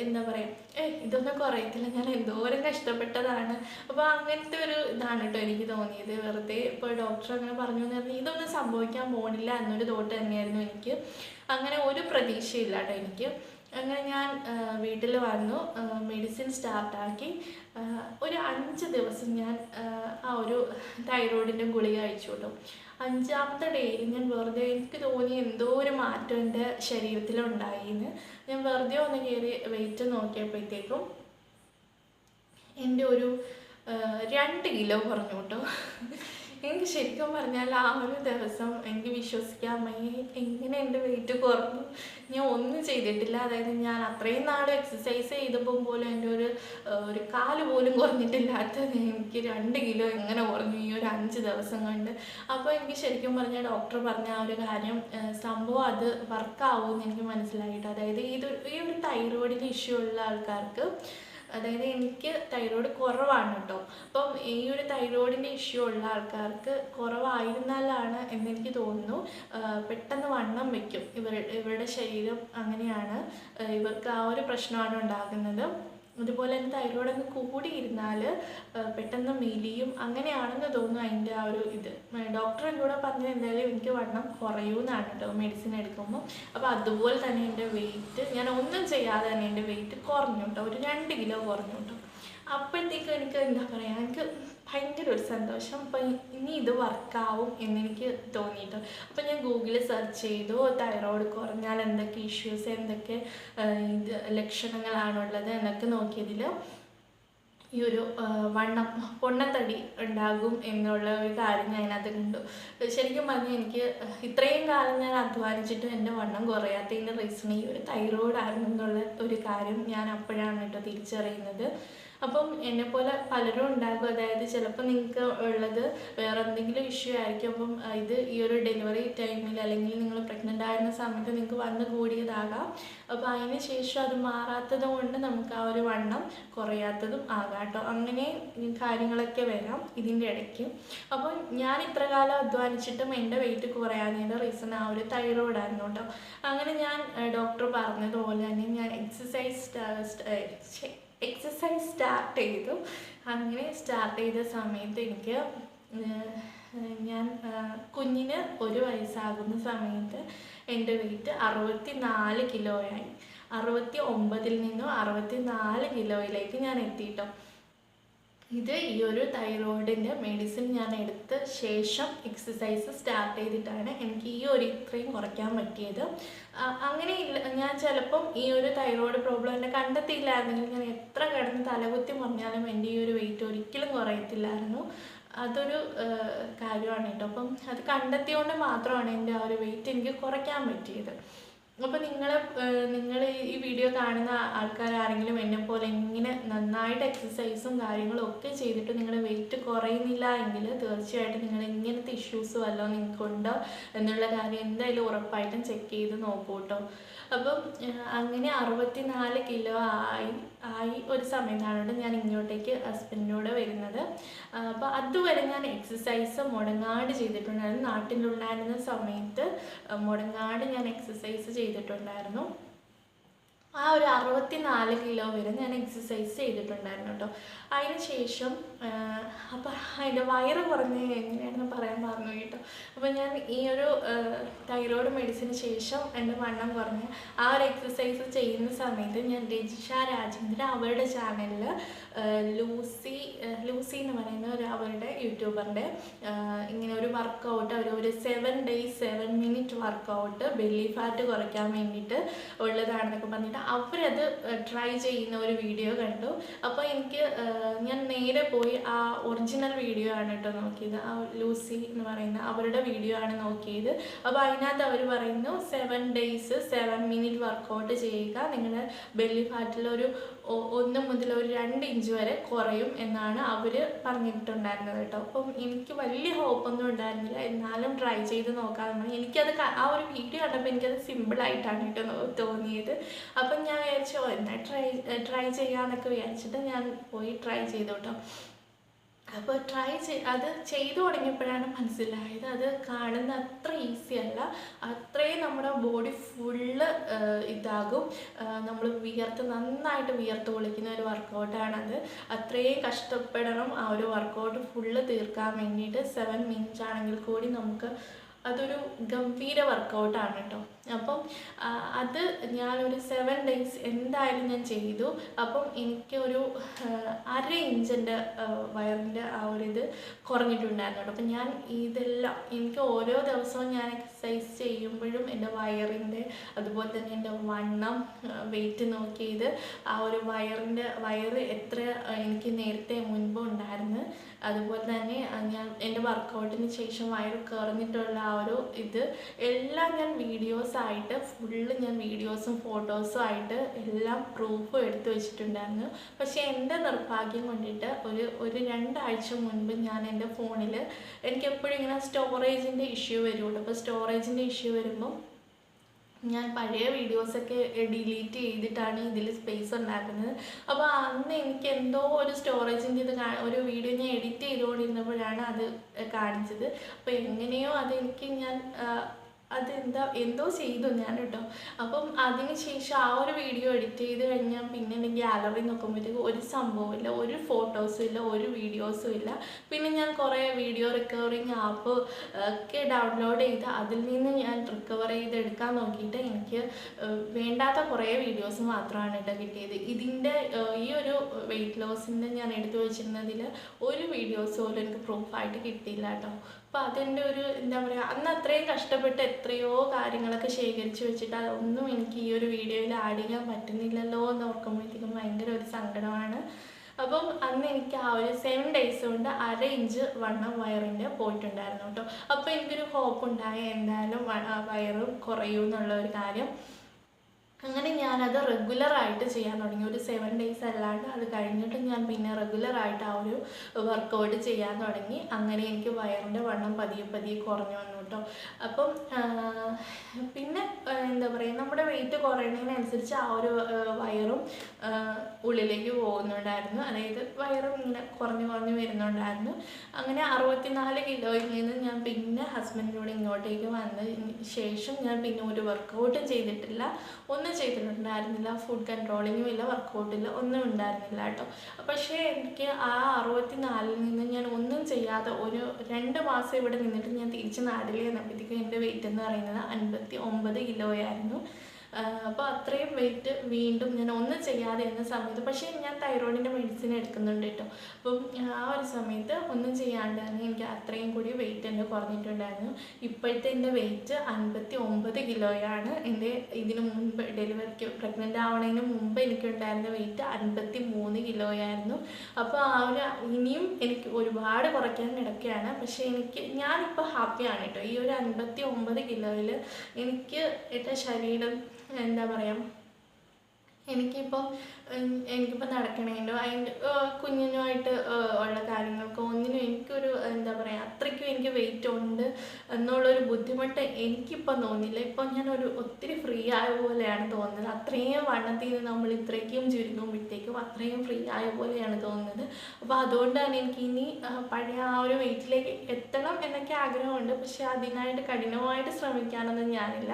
എന്താ പറയുക, ഇതൊന്നും കുറയത്തില്ല, ഞാൻ എന്തോരം കഷ്ടപ്പെട്ടതാണ്. അപ്പോൾ അങ്ങനത്തെ ഒരു ഇതാണ് കേട്ടോ എനിക്ക് തോന്നിയത്. വെറുതെ ഇപ്പോൾ ഡോക്ടർ അങ്ങനെ പറഞ്ഞു എന്ന് പറഞ്ഞാൽ ഇതൊന്നും സംഭവിക്കാൻ പോകുന്നില്ല എന്നൊരു തോട്ട് തന്നെയായിരുന്നു എനിക്ക്. അങ്ങനെ ഒരു പ്രതീക്ഷയില്ല കേട്ടോ എനിക്ക്. അങ്ങനെ ഞാൻ വീട്ടിൽ വന്നു, മെഡിസിൻ സ്റ്റാർട്ടാക്കി. ഒരു 5 ദിവസം ഞാൻ ആ ഒരു തൈറോയിഡിൻ്റെ ഗുളിക കഴിച്ചു കേട്ടോ. 5-ാമത്തെ ഡേയിൽ ഞാൻ വെറുതെ, എനിക്ക് തോന്നി എന്തോ ഒരു മാറ്റം എൻ്റെ ശരീരത്തിലുണ്ടായിന്ന്. ഞാൻ വെറുതെ ഒന്ന് കയറി വെയിറ്റ് നോക്കിയപ്പോഴത്തേക്കും എൻ്റെ ഒരു 2 കിലോ കുറഞ്ഞു കേട്ടോ. എനിക്ക് ശരിക്കും പറഞ്ഞാൽ ആ ഒരു ദിവസം എനിക്ക് വിശ്വസിക്കാൻ വയ്യ, എങ്ങനെ എൻ്റെ വെയിറ്റ് കുറഞ്ഞു. ഞാൻ ഒന്നും ചെയ്തിട്ടില്ല, അതായത് ഞാൻ അത്രയും നാൾ എക്സസൈസ് ചെയ്തപ്പം പോലും എൻ്റെ ഒരു കാല് പോലും കുറഞ്ഞിട്ടില്ലാത്തത് എനിക്ക് 2 കിലോ എങ്ങനെ കുറഞ്ഞു ഈ ഒരു 5 ദിവസം കൊണ്ട്. അപ്പോൾ എനിക്ക് ശരിക്കും പറഞ്ഞാൽ ഡോക്ടർ പറഞ്ഞ ആ ഒരു കാര്യം സംഭവം അത് വർക്കാവുമെന്ന് എനിക്ക് മനസ്സിലായിട്ട്. അതായത് ഈ ഒരു തൈറോയിഡിന് ഇഷ്യൂ ഉള്ള ആൾക്കാർക്ക്, അതായത് എനിക്ക് തൈറോയ്ഡ് കുറവാണ് കേട്ടോ. അപ്പം ഈ ഒരു തൈറോയിഡിൻ്റെ ഇഷ്യൂ ഉള്ള ആൾക്കാർക്ക് കുറവായിരുന്നാലാണ് എന്നെനിക്ക് തോന്നുന്നു പെട്ടെന്ന് വണ്ണം വയ്ക്കും. ഇവരുടെ ശരീരം അങ്ങനെയാണ്, ഇവർക്ക് ആ ഒരു പ്രശ്നമാണ് ഉണ്ടാകുന്നത്. അതുപോലെ തന്നെ തൈറോയ്ഡ് അങ്ങ് കൂടിയിരുന്നാൽ പെട്ടെന്ന് മെലിയും, അങ്ങനെയാണെന്ന് തോന്നുന്നു അതിൻ്റെ ആ ഒരു ഇത്. ഡോക്ടർ എന്നോട് പറഞ്ഞത് എന്തായാലും എനിക്ക് വണ്ണം കുറയുമെന്നാണ് കേട്ടോ മെഡിസിൻ എടുക്കുമ്പോൾ. അപ്പോൾ അതുപോലെ തന്നെ എൻ്റെ വെയിറ്റ്, ഞാൻ ഒന്നും ചെയ്യാതെ തന്നെ എൻ്റെ വെയിറ്റ് കുറഞ്ഞു കേട്ടോ, ഒരു 2 കിലോ കുറഞ്ഞു കേട്ടോ. അപ്പോഴത്തേക്കും എനിക്ക് എന്താ പറയുക, എനിക്ക് ഭയങ്കര ഒരു സന്തോഷം. അപ്പം ഇനി ഇത് വർക്കാവും എന്നെനിക്ക് തോന്നിയിട്ട്. അപ്പം ഞാൻ ഗൂഗിളിൽ സെർച്ച് ചെയ്തു, തൈറോയ്ഡ് കുറഞ്ഞാൽ എന്തൊക്കെ ഇഷ്യൂസ്, എന്തൊക്കെ ലക്ഷണങ്ങളാണുള്ളത് എന്നൊക്കെ നോക്കിയതിൽ ഈ ഒരു പൊണ്ണത്തടി ഉണ്ടാകും എന്നുള്ള ഒരു കാര്യം ഞാൻ അതിനകത്ത് കണ്ടു. ശരിക്കും പറഞ്ഞാൽ എനിക്ക് ഇത്രയും കാലം ഞാൻ അധ്വാനിച്ചിട്ടും എൻ്റെ വണ്ണം കുറയാത്തതിൻ്റെ റീസൺ ഈ ഒരു തൈറോയ്ഡ് ആയിരുന്നു എന്നുള്ള ഒരു കാര്യം ഞാൻ അപ്പോഴാണ് കേട്ടോ തിരിച്ചറിയുന്നത്. അപ്പം എന്നെപ്പോലെ പലരും ഉണ്ടാകും, അതായത് ചിലപ്പോൾ നിങ്ങൾക്ക് ഉള്ളത് വേറെ എന്തെങ്കിലും ഇഷ്യൂ ആയിരിക്കും. അപ്പം ഇത് ഈ ഒരു ഡെലിവറി ടൈമിൽ അല്ലെങ്കിൽ നിങ്ങൾ പ്രഗ്നൻ്റ് ആയിരുന്ന സമയത്ത് നിങ്ങൾക്ക് വന്ന് കൂടിയതാകാം. അപ്പോൾ അതിന് ശേഷം അത് മാറാത്തത് കൊണ്ട് നമുക്ക് ആ ഒരു വണ്ണം കുറയാത്തതും ആകാം കേട്ടോ. അങ്ങനെ കാര്യങ്ങളൊക്കെ വരാം ഇതിൻ്റെ ഇടയ്ക്ക്. അപ്പം ഞാൻ ഇത്ര കാലം അധ്വാനിച്ചിട്ടും എൻ്റെ വെയിറ്റ് കുറയാതിൻ്റെ റീസൺ ആ ഒരു തൈറോയിഡായിരുന്നു കേട്ടോ. അങ്ങനെ ഞാൻ ഡോക്ടർ പറഞ്ഞതുപോലെ തന്നെ ഞാൻ എക്സസൈസ് സ്റ്റാർട്ട് ചെയ്തു. അങ്ങനെ സ്റ്റാർട്ട് ചെയ്ത സമയത്ത് എനിക്ക് ഞാൻ കുഞ്ഞിന് 1 വയസ്സാകുന്ന സമയത്ത് എൻ്റെ വെയിറ്റ് 64 കിലോയായി. 69-ൽ നിന്നും 64 കിലോയിലേക്ക് ഞാൻ എത്തിയിട്ടോ. ഇത് ഈ ഒരു തൈറോയിഡിൻ്റെ മെഡിസിൻ ഞാൻ എടുത്ത ശേഷം എക്സസൈസ് സ്റ്റാർട്ട് ചെയ്തിട്ടാണ് എനിക്ക് ഈ ഒരു ഇത്രയും കുറയ്ക്കാൻ പറ്റിയത്. അങ്ങനെ ഇല്ല, ഞാൻ ചിലപ്പം ഈ ഒരു തൈറോയിഡ് പ്രോബ്ലം എന്നെ കണ്ടെത്തിയില്ലായിരുന്നെങ്കിൽ ഞാൻ എത്ര കിടന്ന് തലകുത്തി പറഞ്ഞാലും എൻ്റെ ഈ ഒരു വെയിറ്റ് ഒരിക്കലും കുറയത്തില്ലായിരുന്നു. അതൊരു കാര്യമാണ് കേട്ടോ. അപ്പം അത് കണ്ടെത്തിയോണ്ട് മാത്രമാണ് എൻ്റെ ആ ഒരു വെയിറ്റ് എനിക്ക് കുറയ്ക്കാൻ പറ്റിയത്. അപ്പോൾ നിങ്ങൾ ഈ വീഡിയോ കാണുന്ന ആൾക്കാരാരെങ്കിലും എന്നെപ്പോലെ ഇങ്ങനെ നന്നായിട്ട് എക്സസൈസും കാര്യങ്ങളും ഒക്കെ ചെയ്തിട്ട് നിങ്ങളുടെ വെയിറ്റ് കുറയുന്നില്ല എങ്കിൽ തീർച്ചയായിട്ടും നിങ്ങൾ ഇങ്ങനത്തെ ഇഷ്യൂസ് വല്ലതും നിങ്ങൾക്കുണ്ടോ എന്നുള്ള കാര്യം എന്തായാലും ഉറപ്പായിട്ടും ചെക്ക് ചെയ്ത് നോക്കൂ കേട്ടോ. അപ്പം അങ്ങനെ 64 കിലോ ആയി ഒരു സമയത്താണ് ഞാൻ ഇങ്ങോട്ടേക്ക് ഹസ്ബൻഡിനോട് വരുന്നത്. അപ്പോൾ അതുവരെ ഞാൻ എക്സസൈസ് മുടങ്ങാണ്ട് ചെയ്തിട്ടുണ്ടായിരുന്നു. നാട്ടിലുണ്ടായിരുന്ന സമയത്ത് മുടങ്ങാണ്ട് ഞാൻ എക്സസൈസ് ചെയ്തിട്ടുണ്ടായിരുന്നു. ആ ഒരു 64 കിലോ വരെ ഞാൻ എക്സസൈസ് ചെയ്തിട്ടുണ്ടായിരുന്നു കേട്ടോ. അതിന് ശേഷം അപ്പം അതിൻ്റെ വയറ് കുറഞ്ഞ് എങ്ങനെയാണെന്ന് പറയാൻ പറഞ്ഞു കേട്ടോ. അപ്പോൾ ഞാൻ ഈ ഒരു തൈറോയ്ഡ് മെഡിസിന് ശേഷം എൻ്റെ വണ്ണം കുറഞ്ഞ് ആ ഒരു എക്സസൈസ് ചെയ്യുന്ന സമയത്ത് ഞാൻ രജിഷ രാജേന്ദ്രൻ അവരുടെ ചാനലിൽ ലൂസി എന്ന് പറയുന്ന അവരുടെ യൂട്യൂബറിൻ്റെ ഇങ്ങനെ ഒരു വർക്കൗട്ട്, ഒരു 7 days 7 minute workout belly fat കുറയ്ക്കാൻ വേണ്ടിയിട്ട് ഉള്ളതാണെന്നൊക്കെ പറഞ്ഞിട്ട് അവരത് ട്രൈ ചെയ്യുന്ന ഒരു വീഡിയോ കണ്ടു. അപ്പോൾ എനിക്ക് ഞാൻ നേരെ പോയി ആ ഒറിജിനൽ വീഡിയോ ആണ് കേട്ടോ നോക്കിയത്. ആ ലൂസി എന്ന് പറയുന്ന അവരുടെ വീഡിയോ ആണ് നോക്കിയത്. അപ്പോൾ അതിനകത്ത് അവർ പറയുന്നു 7 days 7 minute വർക്കൗട്ട് ചെയ്യുക, നിങ്ങളുടെ ബെല്ലി ഫാറ്റിൽ ഒരു 1 മുതൽ 2 ഇഞ്ച് വരെ കുറയും എന്നാണ് അവർ പറഞ്ഞിട്ടുണ്ടായിരുന്നത് കേട്ടോ. അപ്പം എനിക്ക് വലിയ ഹോപ്പൊന്നും ഉണ്ടായിരുന്നില്ല, എന്നാലും ട്രൈ ചെയ്ത് നോക്കാമെന്ന്. എനിക്കത് ആ ഒരു വീഡിയോ കണ്ടപ്പോൾ എനിക്കത് സിമ്പിളായിട്ടാണ് കേട്ടോ തോന്നിയത്. അപ്പം ഞാൻ വിചാരിച്ചു എന്നാൽ ട്രൈ ചെയ്യാമെന്നൊക്കെ വിചാരിച്ചിട്ട് ഞാൻ പോയി ട്രൈ ചെയ്തു കേട്ടോ. അപ്പോൾ അത് ചെയ്തു തുടങ്ങിയപ്പോഴാണ് മനസ്സിലായത് അത് കാണുന്ന അത്ര ഈസി അല്ല. അത്രയും നമ്മുടെ ബോഡി ഫുള്ള് ഇതാകും, നമ്മൾ നന്നായിട്ട് വിയർത്ത് കുളിക്കുന്ന ഒരു വർക്കൗട്ടാണത്. അത്രയും കഷ്ടപ്പെടണം ആ ഒരു വർക്കൗട്ട് ഫുള്ള് തീർക്കാൻ വേണ്ടിയിട്ട്. 7 minutes ആണെങ്കിൽ കൂടി നമുക്ക് അതൊരു ഗംഭീര വർക്കൗട്ടാണ് കേട്ടോ. അപ്പം അത് ഞാനൊരു 7 days എന്തായാലും ഞാൻ ചെയ്തു. അപ്പം എനിക്ക് ഒരു 1/2 ഇഞ്ച് എൻ്റെ വയറിൻ്റെ ആ ഒരു ഇത് കുറഞ്ഞിട്ടുണ്ടായിരുന്നു കേട്ടോ. അപ്പം ഞാൻ ഇതെല്ലാം എനിക്ക് ഓരോ ദിവസവും ഞാൻ എക്സസൈസ് ചെയ്യുമ്പോഴും എൻ്റെ വയറിൻ്റെ അതുപോലെ തന്നെ എൻ്റെ വണ്ണം വെയിറ്റ് നോക്കിയത് ആ ഒരു വയറ് എത്ര എനിക്ക് നേരത്തെ മുൻപ് ഉണ്ടായിരുന്നു, അതുപോലെ തന്നെ ഞാൻ എൻ്റെ വർക്കൗട്ടിന് ശേഷം വയറ് കുറഞ്ഞിട്ടുള്ള ആ ഒരു ഇത് എല്ലാം ഞാൻ വീഡിയോസായിട്ട് ഫുള്ള് ഞാൻ വീഡിയോസും ഫോട്ടോസും ആയിട്ട് എല്ലാം പ്രൂഫും എടുത്ത് വെച്ചിട്ടുണ്ടായിരുന്നു. പക്ഷേ എൻ്റെ നിർഭാഗ്യം കൊണ്ടിട്ട് ഒരു 2 ആഴ്ച മുൻപ് ഞാൻ എൻ്റെ ഫോണിൽ എനിക്ക് എപ്പോഴും ഇങ്ങനെ സ്റ്റോറേജിൻ്റെ ഇഷ്യൂ വരുള്ളൂ. അപ്പോൾ സ്റ്റോറേജിൻ്റെ ഇഷ്യൂ വരുമ്പം ഞാൻ പഴയ വീഡിയോസൊക്കെ ഡിലീറ്റ് ചെയ്തിട്ടാണ് ഇതിൽ സ്പേസ് ഉണ്ടാക്കുന്നത്. അപ്പോൾ അന്ന് എനിക്ക് എന്തോ ഒരു സ്റ്റോറേജിൻ്റെ ഒരു വീഡിയോ ഞാൻ എഡിറ്റ് ചെയ്തുകൊണ്ടിരുന്നപ്പോഴാണ് അത് കാണിച്ചത്. അപ്പോൾ എങ്ങനെയോ അതെനിക്ക് ഞാൻ എന്തോ ചെയ്തു ഞാൻ കേട്ടോ. അപ്പം അതിന് ശേഷം ആ ഒരു വീഡിയോ എഡിറ്റ് ചെയ്ത് കഴിഞ്ഞാൽ പിന്നെ എൻ്റെ ഗ്യാലറി നോക്കുമ്പോഴത്തേക്ക് ഒരു സംഭവമില്ല, ഒരു ഫോട്ടോസും ഇല്ല, ഒരു വീഡിയോസും ഇല്ല. പിന്നെ ഞാൻ കുറേ വീഡിയോ റിക്കവറിങ് ആപ്പ് ഒക്കെ ഡൗൺലോഡ് ചെയ്ത് അതിൽ നിന്ന് ഞാൻ റിക്കവർ ചെയ്തെടുക്കാൻ നോക്കിയിട്ട് എനിക്ക് വേണ്ടാത്ത കുറേ വീഡിയോസ് മാത്രമാണ് കേട്ടോ കിട്ടിയത്. ഇതിൻ്റെ ഈ ഒരു വെയിറ്റ് ലോസിൻ്റെ ഞാൻ എടുത്തു വെച്ചിരുന്നതിൽ ഒരു വീഡിയോസ് പോലും എനിക്ക് പ്രൂഫായിട്ട് കിട്ടിയില്ല കേട്ടോ. അപ്പോൾ അതിൻ്റെ ഒരു എന്താ പറയുക, അന്ന് അത്രയും കഷ്ടപ്പെട്ട് എത്രയോ കാര്യങ്ങളൊക്കെ ശേഖരിച്ച് വെച്ചിട്ട് അതൊന്നും എനിക്ക് ഈ ഒരു വീഡിയോയിൽ ആഡ് ചെയ്യാൻ പറ്റുന്നില്ലല്ലോ എന്ന് ഓർക്കുമ്പോഴത്തേക്കും ഭയങ്കര ഒരു സങ്കടമാണ്. അപ്പം അന്ന് എനിക്ക് ആ ഒരു 7 days കൊണ്ട് 1/2 ഇഞ്ച് വണ്ണം വയറിൻ്റെ പോയിട്ടുണ്ടായിരുന്നു കേട്ടോ. അപ്പോൾ എനിക്കൊരു ഹോപ്പ് ഉണ്ടായി എന്തായാലും വയറും കുറയും എന്നുള്ള ഒരു കാര്യം. അങ്ങനെ ഞാനത് റെഗുലറായിട്ട് ചെയ്യാൻ തുടങ്ങി. ഒരു 7 ഡേയ്സ് അല്ലാണ്ട് അത് കഴിഞ്ഞിട്ട് ഞാൻ പിന്നെ റെഗുലറായിട്ട് ആ ഒരു വർക്കൗട്ട് ചെയ്യാൻ തുടങ്ങി. അങ്ങനെ എനിക്ക് വയറിൻ്റെ വണ്ണം പതിയെ പതിയെ കുറഞ്ഞു വന്നു കേട്ടോ. അപ്പം പിന്നെ എന്താ പറയുക, നമ്മുടെ വെയിറ്റ് കുറയുന്നതിനനുസരിച്ച് ആ ഒരു വയറും ഉള്ളിലേക്ക് പോകുന്നുണ്ടായിരുന്നു. അതായത് വയറും ഇങ്ങനെ കുറഞ്ഞു കുറഞ്ഞു വരുന്നുണ്ടായിരുന്നു. അങ്ങനെ 64 കിലോയിൽ നിന്ന് ഞാൻ പിന്നെ ഹസ്ബൻഡിനോട് ഇങ്ങോട്ടേക്ക് വന്നതിന് ശേഷം ഞാൻ പിന്നെ ഒരു വർക്കൗട്ടും ചെയ്തിട്ടില്ല, ഒന്നും ചെയ്തിട്ടുണ്ടായിരുന്നില്ല. ഫുഡ് കൺട്രോളിങ്ങും ഇല്ല, വർക്കൗട്ടില്ല, ഒന്നും ഉണ്ടായിരുന്നില്ല കേട്ടോ. പക്ഷേ എനിക്ക് ആ 64 നിന്ന് ഞാൻ ഒന്നും ചെയ്യാതെ ഒരു 2 മാസം ഇവിടെ നിന്നിട്ട് ഞാൻ തിരിച്ച് നാട്ടിൽ ചെന്നപ്പോഴത്തേക്കും എൻ്റെ വെയിറ്റ് എന്ന് പറയുന്നത് 59 കിലോയായിരുന്നു. അപ്പോൾ അത്രയും വെയിറ്റ് വീണ്ടും ഞാൻ ഒന്നും ചെയ്യാതെ ഇരുന്ന സമയത്ത്, പക്ഷേ ഞാൻ തൈറോയിഡിൻ്റെ മെഡിസിൻ എടുക്കുന്നുണ്ട് കേട്ടോ. അപ്പം ആ ഒരു സമയത്ത് ഒന്നും ചെയ്യാണ്ട് തന്നെ എനിക്ക് അത്രയും കൂടി വെയിറ്റ് എൻ്റെ കുറഞ്ഞിട്ടുണ്ടായിരുന്നു. ഇപ്പോഴത്തെ എൻ്റെ വെയിറ്റ് 59 കിലോയാണ്. എൻ്റെ ഇതിന് മുൻപ് ഡെലിവറിക്ക് പ്രഗ്നൻ്റ് ആവണതിന് മുമ്പ് എനിക്കുണ്ടായിരുന്ന വെയിറ്റ് 53 കിലോയായിരുന്നു. അപ്പോൾ ആ ഒരു ഇനിയും എനിക്ക് ഒരുപാട് കുറയ്ക്കാൻ കിടക്കുകയാണ്. പക്ഷേ ഞാനിപ്പോൾ ഹാപ്പിയാണ് കേട്ടോ. ഈ ഒരു 59 കിലോയിൽ എൻ്റെ ശരീരം എന്താ പറയുക, എനിക്കിപ്പോൾ നടക്കണേണ്ടോ അതിൻ്റെ കുഞ്ഞിനുമായിട്ട് ഉള്ള കാര്യങ്ങൾക്ക് ഒന്നിനും എനിക്കൊരു എന്താ പറയുക, അത്രയ്ക്കും എനിക്ക് വെയിറ്റ് ഉണ്ട് എന്നുള്ളൊരു ബുദ്ധിമുട്ട് എനിക്കിപ്പം തോന്നില്ല. ഇപ്പം ഞാനൊരു ഒത്തിരി ഫ്രീ ആയ പോലെയാണ് തോന്നുന്നത്. അത്രയും വണ്ണത്തിൽ നിന്ന് നമ്മൾ ഇത്രയ്ക്കും ചുരുങ്ങുമ്പോഴത്തേക്കും അത്രയും ഫ്രീ ആയ പോലെയാണ് തോന്നുന്നത്. അപ്പോൾ അതുകൊണ്ട് തന്നെ എനിക്ക് ഇനി പഴയ ആ ഒരു വെയിറ്റിലേക്ക് എത്തണം എന്നൊക്കെ ആഗ്രഹമുണ്ട്. പക്ഷേ അതിനായിട്ട് കഠിനമായിട്ട് ശ്രമിക്കാനൊന്നും ഞാനില്ല.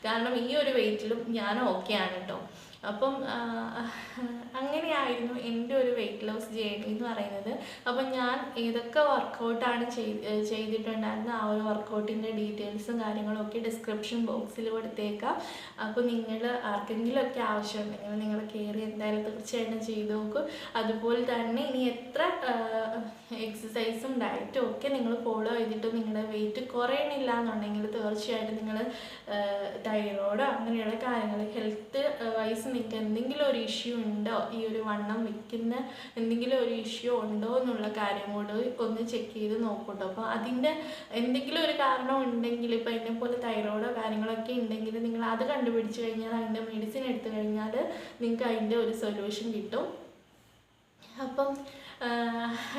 കാരണം ഈ ഒരു വെയിറ്റിലും ഞാൻ ഓക്കെയാണ് കേട്ടോ. അപ്പം അങ്ങനെയായിരുന്നു എൻ്റെ ഒരു വെയിറ്റ് ലോസ് ജേർണി എന്ന് പറയുന്നത്. അപ്പം ഞാൻ ഏതൊക്കെ വർക്കൗട്ടാണ് ചെയ്തിട്ടുണ്ടായിരുന്നത് ആ ഒരു വർക്കൗട്ടിൻ്റെ ഡീറ്റെയിൽസും കാര്യങ്ങളും ഒക്കെ ഡിസ്ക്രിപ്ഷൻ ബോക്സിൽ കൊടുത്തേക്കാം. അപ്പോൾ നിങ്ങൾ ആർക്കെങ്കിലുമൊക്കെ ആവശ്യമുണ്ടെങ്കിൽ നിങ്ങൾ കയറി എന്തായാലും തീർച്ചയായിട്ടും ചെയ്ത് നോക്കും. അതുപോലെ തന്നെ ഇനി എത്ര എക്സസൈസും ഡയറ്റും ഒക്കെ നിങ്ങൾ ഫോളോ ചെയ്തിട്ടും നിങ്ങളുടെ വെയിറ്റ് കുറയണില്ല എന്നുണ്ടെങ്കിൽ തീർച്ചയായിട്ടും നിങ്ങൾ തൈറോയിഡോ അങ്ങനെയുള്ള കാര്യങ്ങൾ ഹെൽത്ത് വൈസ് നിങ്ങൾക്ക് എന്തെങ്കിലും ഒരു ഇഷ്യൂ ഉണ്ടോ, ഈ ഒരു വണ്ണം വെക്കുന്ന എന്തെങ്കിലും ഒരു ഇഷ്യൂ ഉണ്ടോ എന്നുള്ള കാര്യം കൂടെ ഒന്ന് ചെക്ക് ചെയ്ത് നോക്കൂട്ടോ. അപ്പോൾ അതിൻ്റെ എന്തെങ്കിലും ഒരു കാരണം ഉണ്ടെങ്കിൽ, ഇപ്പോൾ എന്നെപ്പോലെ തൈറോയിഡോ കാര്യങ്ങളൊക്കെ ഉണ്ടെങ്കിൽ നിങ്ങൾ അത് കണ്ടുപിടിച്ച് കഴിഞ്ഞാൽ അതിൻ്റെ മെഡിസിൻ എടുത്തു കഴിഞ്ഞാൽ നിങ്ങൾക്ക് അതിൻ്റെ ഒരു സൊല്യൂഷൻ കിട്ടും. അപ്പം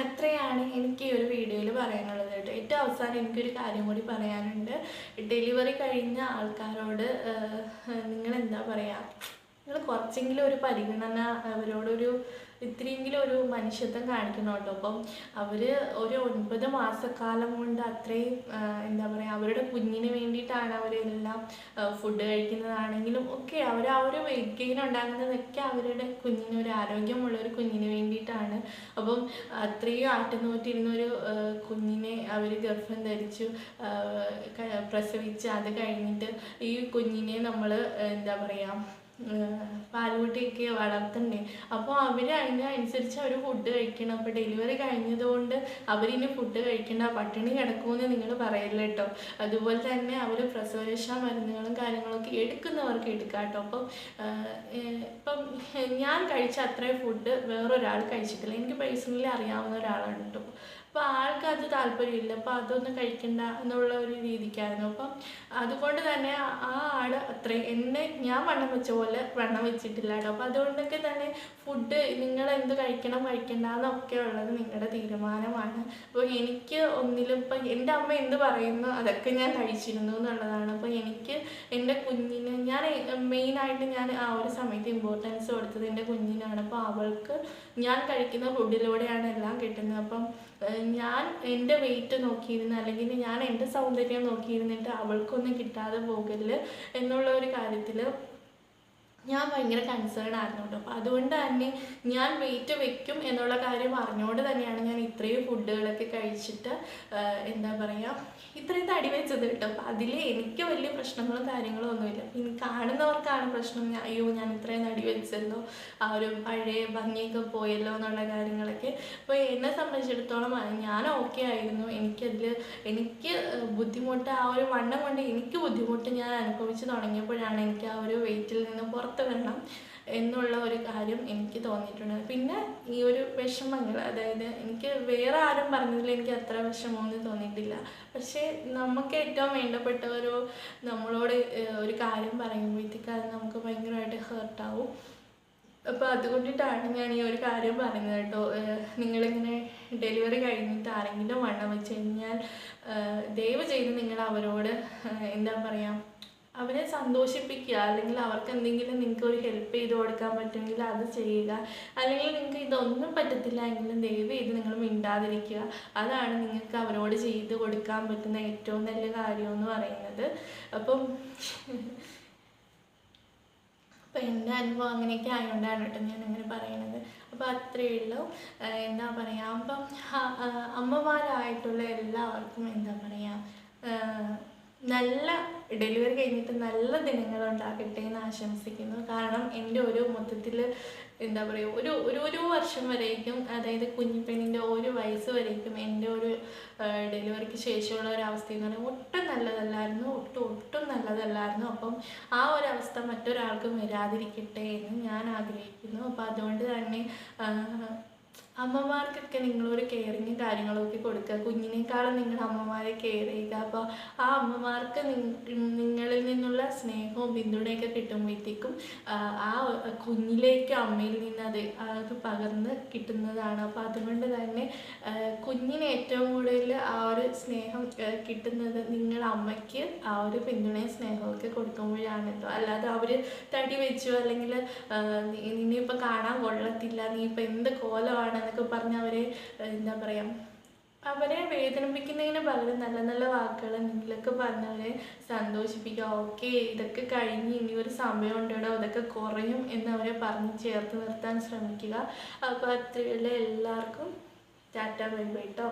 അത്രയാണ് എനിക്ക് ഈ ഒരു വീഡിയോയിൽ പറയാനുള്ളത് കേട്ടോ. ഏറ്റവും അവസാനം എനിക്കൊരു കാര്യം കൂടി പറയാനുണ്ട്. ഡെലിവറി കഴിഞ്ഞ ആൾക്കാരോട് നിങ്ങളെന്താ പറയുക, നിങ്ങൾ കുറച്ചെങ്കിലും ഒരു പരിഗണന അവരോടൊരു ഇത്തിരിയെങ്കിലും ഒരു മനുഷ്യത്വം കാണിക്കണം കേട്ടോ. അപ്പം അവർ ഒരു 9 മാസക്കാലം കൊണ്ട് അത്രയും എന്താ പറയുക, അവരുടെ കുഞ്ഞിന് വേണ്ടിയിട്ടാണ് അവരെല്ലാം ഫുഡ് കഴിക്കുന്നതാണെങ്കിലും ഒക്കെ അവർ ആ ഒരു വെയിറ്റ് ഗെയിൻ ഉണ്ടാകുന്നതൊക്കെ അവരുടെ കുഞ്ഞിന് ഒരു ആരോഗ്യമുള്ളൊരു കുഞ്ഞിന് വേണ്ടിയിട്ടാണ്. അപ്പം അത്രയും ആറ്റുനോറ്റിരുന്നൊരു കുഞ്ഞിനെ അവർ ഗർഭം ധരിച്ചു പ്രസവിച്ച് അത് കഴിഞ്ഞിട്ട് ഈ കുഞ്ഞിനെ നമ്മൾ എന്താ പറയുക പാലുകുട്ടിയൊക്കെ വളർത്തണ്ടേ. അപ്പോൾ അവർ അതിനനുസരിച്ച് അവർ ഫുഡ് കഴിക്കണം. അപ്പോൾ ഡെലിവറി കഴിഞ്ഞതുകൊണ്ട് അവരിനി ഫുഡ് കഴിക്കേണ്ട പട്ടിണി കിടക്കുമെന്ന് നിങ്ങൾ പറയില്ല കേട്ടോ. അതുപോലെ തന്നെ അവർ പ്രസവരക്ഷ മരുന്നുകളും കാര്യങ്ങളൊക്കെ എടുക്കുന്നവർക്ക് എടുക്കാം കേട്ടോ. ഇപ്പം ഞാൻ കഴിച്ച അത്രയും ഫുഡ് വേറൊരാൾ കഴിച്ചിട്ടില്ല. എനിക്ക് പേഴ്സണലി അറിയാവുന്ന ഒരാളാണ് കേട്ടോ. അപ്പോൾ ആൾക്ക് അത് താല്പര്യമില്ല, അപ്പോൾ അതൊന്നും കഴിക്കണ്ട എന്നുള്ള ഒരു രീതിക്കായിരുന്നു. അപ്പം അതുകൊണ്ട് തന്നെ ആ ആൾ അത്രയും ഞാൻ വണ്ണം വെച്ച പോലെ വണ്ണം വെച്ചിട്ടില്ല കേട്ടോ. അപ്പോൾ അതുകൊണ്ടൊക്കെ തന്നെ ഫുഡ് നിങ്ങൾ എന്ത് കഴിക്കണം കഴിക്കണ്ട എന്നൊക്കെ ഉള്ളത് നിങ്ങളുടെ തീരുമാനമാണ്. അപ്പോൾ എനിക്ക് ഒന്നിലും ഇപ്പം എൻ്റെ അമ്മ എന്ത് പറയുന്നു അതൊക്കെ ഞാൻ കഴിച്ചിരുന്നു എന്നുള്ളതാണ്. അപ്പോൾ എനിക്ക് എൻ്റെ കുഞ്ഞിന് ഞാൻ മെയിനായിട്ട് ഞാൻ ആ ഒരു സമയത്ത് ഇമ്പോർട്ടൻസ് കൊടുത്തത് എൻ്റെ കുഞ്ഞിനാണ്. അപ്പോൾ അവൾക്ക് ഞാൻ കഴിക്കുന്ന ഫുഡിലൂടെയാണ് എല്ലാം കിട്ടുന്നത്. അപ്പം ഞാൻ എൻ്റെ വെയിറ്റ് നോക്കിയിരുന്ന അല്ലെങ്കിൽ ഞാൻ എൻ്റെ സൗന്ദര്യം നോക്കിയിരുന്നിട്ട് അവൾക്കൊന്നും കിട്ടാതെ പോകല് എന്നുള്ള ഒരു കാര്യത്തിൽ ഞാൻ ഭയങ്കര കൺസേൺ ആയിരുന്നു കേട്ടോ. അപ്പോൾ അതുകൊണ്ട് തന്നെ ഞാൻ വെയിറ്റ് വെക്കും എന്നുള്ള കാര്യം അറിഞ്ഞുകൊണ്ട് തന്നെയാണ് ഞാൻ ഇത്രയും ഫുഡുകളൊക്കെ കഴിച്ചിട്ട് എന്താ പറയുക ഇത്രയും തടി വെച്ചത് കേട്ടോ. അപ്പോൾ അതിൽ എനിക്ക് വലിയ പ്രശ്നങ്ങളും കാര്യങ്ങളും ഒന്നുമില്ല. ഇനി കാണുന്നവർക്കാണ് പ്രശ്നം, അയ്യോ ഞാൻ ഇത്രയും തടി വെച്ചല്ലോ, ആ ഒരു പഴയ ഭംഗിയൊക്കെ പോയല്ലോ എന്നുള്ള കാര്യങ്ങളൊക്കെ. അപ്പോൾ എന്നെ സംബന്ധിച്ചിടത്തോളം ഞാൻ ഓക്കെ ആയിരുന്നു. എനിക്ക് ബുദ്ധിമുട്ട് ആ ഒരു വണ്ണം കൊണ്ട് എനിക്ക് ബുദ്ധിമുട്ട് ഞാൻ അനുഭവിച്ച് തുടങ്ങിയപ്പോഴാണ് എനിക്ക് ആ ഒരു വെയിറ്റിൽ നിന്ന് പുറത്ത് വരണം എന്നുള്ള ഒരു കാര്യം എനിക്ക് തോന്നിയിട്ടുണ്ട്. പിന്നെ ഈ ഒരു വിഷമങ്ങൾ, അതായത് എനിക്ക് വേറെ ആരും പറഞ്ഞതിൽ എനിക്ക് അത്ര വിഷമമൊന്നും തോന്നിയിട്ടില്ല. പക്ഷേ നമുക്ക് ഏറ്റവും വേണ്ടപ്പെട്ടവരോ നമ്മളോട് ഒരു കാര്യം പറയുമ്പോഴത്തേക്ക് അത് നമുക്ക് ഭയങ്കരമായിട്ട് ഹേർട്ടാവും. അപ്പോൾ അതുകൊണ്ടിട്ടാണ് ഞാൻ ഈ ഒരു കാര്യം പറയുന്നത് കേട്ടോ. നിങ്ങളിങ്ങനെ ഡെലിവറി കഴിഞ്ഞിട്ട് ആരെങ്കിലും വണ്ണം വെച്ച് കഴിഞ്ഞാൽ ദയവ് ചെയ്ത് നിങ്ങൾ അവരോട് എന്താ പറയുക, അവരെ സന്തോഷിപ്പിക്കുക. അല്ലെങ്കിൽ അവർക്ക് എന്തെങ്കിലും നിങ്ങൾക്ക് ഒരു ഹെൽപ്പ് ചെയ്ത് കൊടുക്കാൻ പറ്റുമെങ്കിൽ അത് ചെയ്യുക. അല്ലെങ്കിൽ നിങ്ങൾക്ക് ഇതൊന്നും പറ്റത്തില്ല എങ്കിലും ദയവ് ചെയ്ത് നിങ്ങൾ മിണ്ടാതിരിക്കുക. അതാണ് നിങ്ങൾക്ക് അവരോട് ചെയ്ത് കൊടുക്കാൻ പറ്റുന്ന ഏറ്റവും നല്ല കാര്യമെന്ന് പറയുന്നത്. അപ്പം എൻ്റെ അനുഭവം അങ്ങനെയൊക്കെ ആയതുകൊണ്ടാണ് കേട്ടോ ഞാൻ അങ്ങനെ പറയണത്. അപ്പോൾ അത്രയേ ഉള്ളൂ. എന്താ പറയുക, അപ്പം അമ്മമാരായിട്ടുള്ള എല്ലാവർക്കും എന്താ പറയുക, നല്ല ഡെലിവറി കഴിഞ്ഞിട്ട് നല്ല ദിനങ്ങളുണ്ടാകട്ടെ എന്ന് ആശംസിക്കുന്നു. കാരണം എൻ്റെ ഒരു മൊത്തത്തിൽ എന്താ പറയുക, ഒരു വർഷം വരേക്കും, അതായത് കുഞ്ഞിപ്പെണ്ണിൻ്റെ 1 വയസ്സ് വരേക്കും എൻ്റെ ഒരു ഡെലിവറിക്ക് ശേഷമുള്ള ഒരു അവസ്ഥ എന്ന് പറഞ്ഞാൽ ഒട്ടും നല്ലതല്ലായിരുന്നു, ഒട്ടും നല്ലതല്ലായിരുന്നു. അപ്പം ആ ഒരവസ്ഥ മറ്റൊരാൾക്കും വരാതിരിക്കട്ടെ എന്ന് ഞാൻ ആഗ്രഹിക്കുന്നു. അപ്പോൾ അതുകൊണ്ട് തന്നെ അമ്മമാർക്കൊക്കെ നിങ്ങളൊരു കെയറിങ്ങും കാര്യങ്ങളൊക്കെ കൊടുക്കുക. കുഞ്ഞിനേക്കാളും നിങ്ങൾ അമ്മമാരെ കെയർ ചെയ്യുക. അപ്പോൾ ആ അമ്മമാർക്ക് നിങ്ങളിൽ നിന്നുള്ള സ്നേഹവും പിന്തുണയൊക്കെ കിട്ടുമ്പോഴത്തേക്കും ആ കുഞ്ഞിലേക്ക് അമ്മയിൽ നിന്ന് അത് പകർന്ന് കിട്ടുന്നതാണ്. അപ്പോൾ അതുകൊണ്ട് തന്നെ കുഞ്ഞിന് ഏറ്റവും കൂടുതൽ ആ ഒരു സ്നേഹം കിട്ടുന്നത് നിങ്ങൾ അമ്മയ്ക്ക് ആ ഒരു പിന്തുണയും സ്നേഹമൊക്കെ കൊടുക്കുമ്പോഴാണ് കേട്ടോ. അല്ലാതെ അവർ തടി വെച്ചു അല്ലെങ്കിൽ നിന്നെ ഇപ്പം കാണാൻ കൊള്ളത്തില്ല, നീ ഇപ്പം എന്ത് കോലമാണ് എന്നൊക്കെ പറഞ്ഞ് അവരെ എന്താ പറയുക, അവരെ വേദനിപ്പിക്കുന്നതിന് പകരം നല്ല നല്ല വാക്കുകൾ എന്തെങ്കിലുമൊക്കെ പറഞ്ഞവരെ സന്തോഷിപ്പിക്കുക. ഓക്കെ, ഇതൊക്കെ കഴിഞ്ഞ് ഇനി ഒരു സമയം ഉണ്ടോ, ഇതൊക്കെ കുറയും എന്നവരെ പറഞ്ഞ് ചേർത്ത് നിർത്താൻ ശ്രമിക്കുക. അപ്പോൾ അത്രയുള്ള എല്ലാവർക്കും ടാറ്റ ബൈ ബൈ കേട്ടോ.